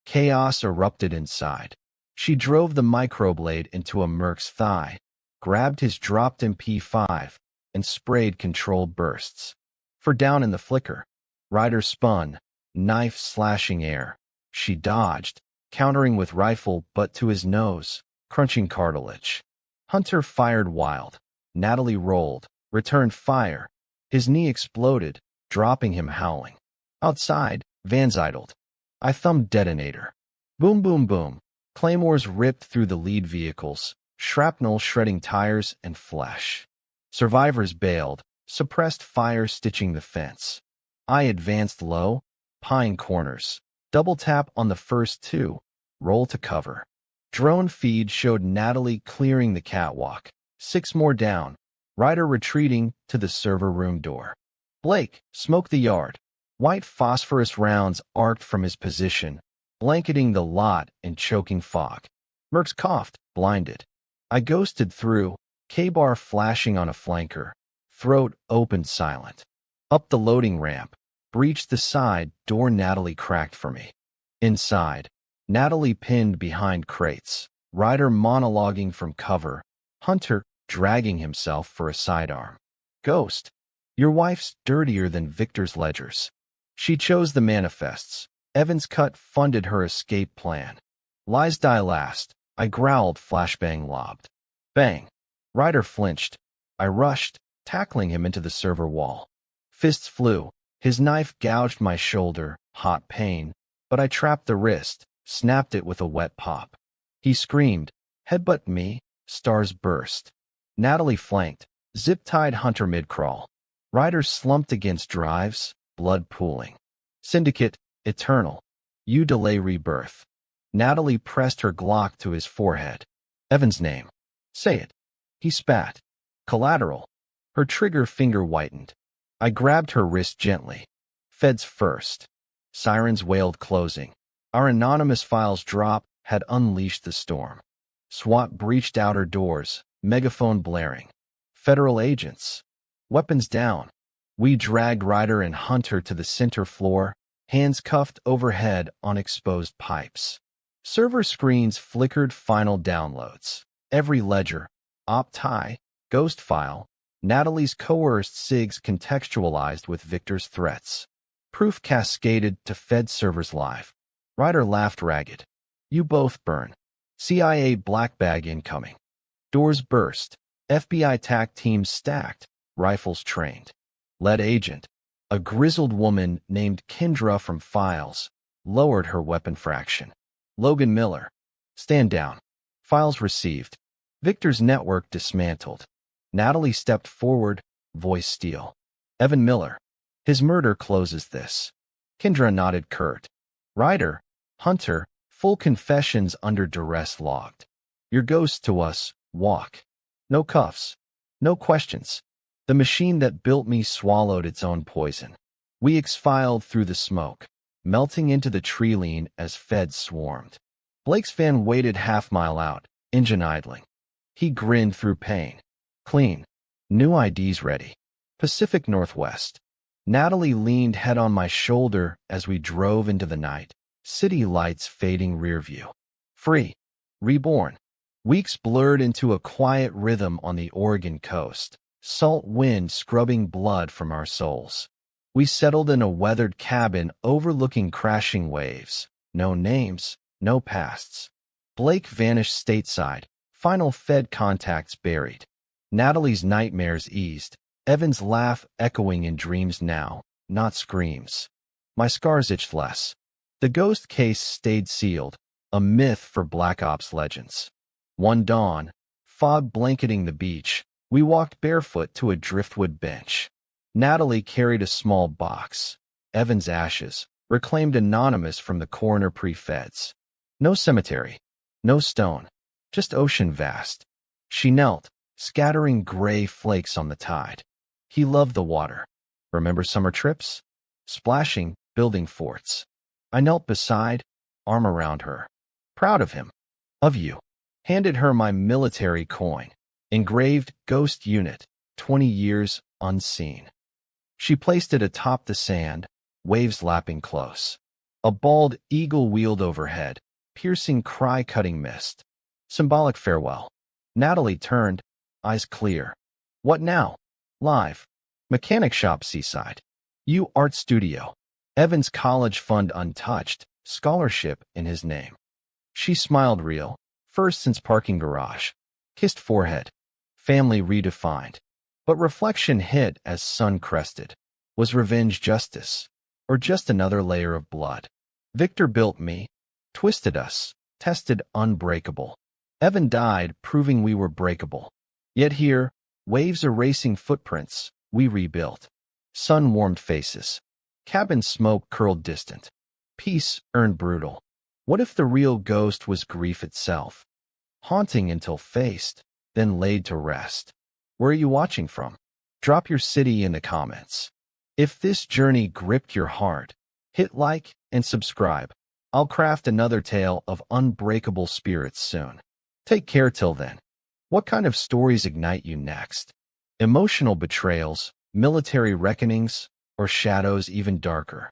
Chaos erupted inside. She drove the microblade into a merc's thigh, grabbed his dropped MP5, and sprayed controlled bursts. For down in the flicker, Ryder spun, knife slashing air. She dodged, countering with rifle butt to his nose, crunching cartilage. Hunter fired wild. Natalie rolled, returned fire. His knee exploded, dropping him howling. Outside, vans idled. I thumbed detonator. Boom, boom, boom. Claymores ripped through the lead vehicles, shrapnel shredding tires and flesh. Survivors bailed, suppressed fire stitching the fence. I advanced low, pine corners. Double tap on the first two, roll to cover. Drone feed showed Natalie clearing the catwalk. 6 more down, Ryder retreating to the server room door. Blake, smoke the yard. White phosphorus rounds arced from his position, blanketing the lot in choking fog. Mercs coughed, blinded. I ghosted through, K-bar flashing on a flanker, throat opened silent. Up the loading ramp, breached the side door Natalie cracked for me. Inside, Natalie pinned behind crates, Ryder monologuing from cover, Hunter dragging himself for a sidearm. Ghost, your wife's dirtier than Victor's ledgers. She chose the manifests. Evan's cut funded her escape plan. Lies die last. I growled, flashbang lobbed. Bang. Ryder flinched. I rushed, tackling him into the server wall. Fists flew. His knife gouged my shoulder, hot pain, but I trapped the wrist, snapped it with a wet pop. He screamed, headbutt me, stars burst. Natalie flanked, zip-tied Hunter mid-crawl. Ryder slumped against drives, blood pooling. Syndicate, eternal. You delay rebirth. Natalie pressed her Glock to his forehead. Evan's name. Say it. He spat. Collateral. Her trigger finger whitened. I grabbed her wrist gently. Feds first. Sirens wailed closing. Our anonymous files drop had unleashed the storm. SWAT breached outer doors, megaphone blaring. Federal agents. Weapons down. We dragged Ryder and Hunter to the center floor, hands cuffed overhead on exposed pipes. Server screens flickered final downloads. Every ledger, opt-high, ghost file, Natalie's coerced SIGs contextualized with Victor's threats. Proof cascaded to Fed servers live. Ryder laughed ragged. You both burn. CIA black bag incoming. Doors burst. FBI TAC teams stacked. Rifles trained. Lead agent. A grizzled woman named Kendra from Files lowered her weapon fraction. Logan Miller. Stand down. Files received. Victor's network dismantled. Natalie stepped forward, voice steel. Evan Miller. His murder closes this. Kendra nodded curt. Ryder, Hunter, full confessions under duress logged. Your ghost to us, walk. No cuffs. No questions. The machine that built me swallowed its own poison. We exfiled through the smoke, melting into the tree lean as Feds swarmed. Blake's van waited half-mile out, engine idling. He grinned through pain. Clean. New IDs ready. Pacific Northwest. Natalie leaned head on my shoulder as we drove into the night, city lights fading rear view. Free. Reborn. Weeks blurred into a quiet rhythm on the Oregon coast, salt wind scrubbing blood from our souls. We settled in a weathered cabin overlooking crashing waves. No names, no pasts. Blake vanished stateside, final Fed contacts buried. Natalie's nightmares eased, Evan's laugh echoing in dreams now, not screams. My scars itched less. The ghost case stayed sealed, a myth for Black Ops legends. One dawn, fog blanketing the beach, we walked barefoot to a driftwood bench. Natalie carried a small box. Evan's ashes, reclaimed anonymous from the coroner pre-feds. No cemetery, no stone, just ocean vast. She knelt, scattering gray flakes on the tide. He loved the water. Remember summer trips? Splashing, building forts. I knelt beside, arm around her. Proud of him. Of you. Handed her my military coin. Engraved Ghost Unit. 20 years unseen. She placed it atop the sand, waves lapping close. A bald eagle wheeled overhead, piercing cry-cutting mist. Symbolic farewell. Natalie turned, eyes clear. What now? Live. Mechanic shop seaside. U Art Studio. Evan's college fund untouched, scholarship in his name. She smiled real, first since parking garage. Kissed forehead. Family redefined. But reflection hit as sun crested. Was revenge justice? Or just another layer of blood? Victor built me, twisted us, tested unbreakable. Evan died, proving we were breakable. Yet here, waves erasing footprints, we rebuilt. Sun-warmed faces. Cabin smoke curled distant. Peace earned brutal. What if the real ghost was grief itself? Haunting until faced, then laid to rest. Where are you watching from? Drop your city in the comments. If this journey gripped your heart, hit like and subscribe. I'll craft another tale of unbreakable spirits soon. Take care till then. What kind of stories ignite you next? Emotional betrayals, military reckonings, or shadows even darker?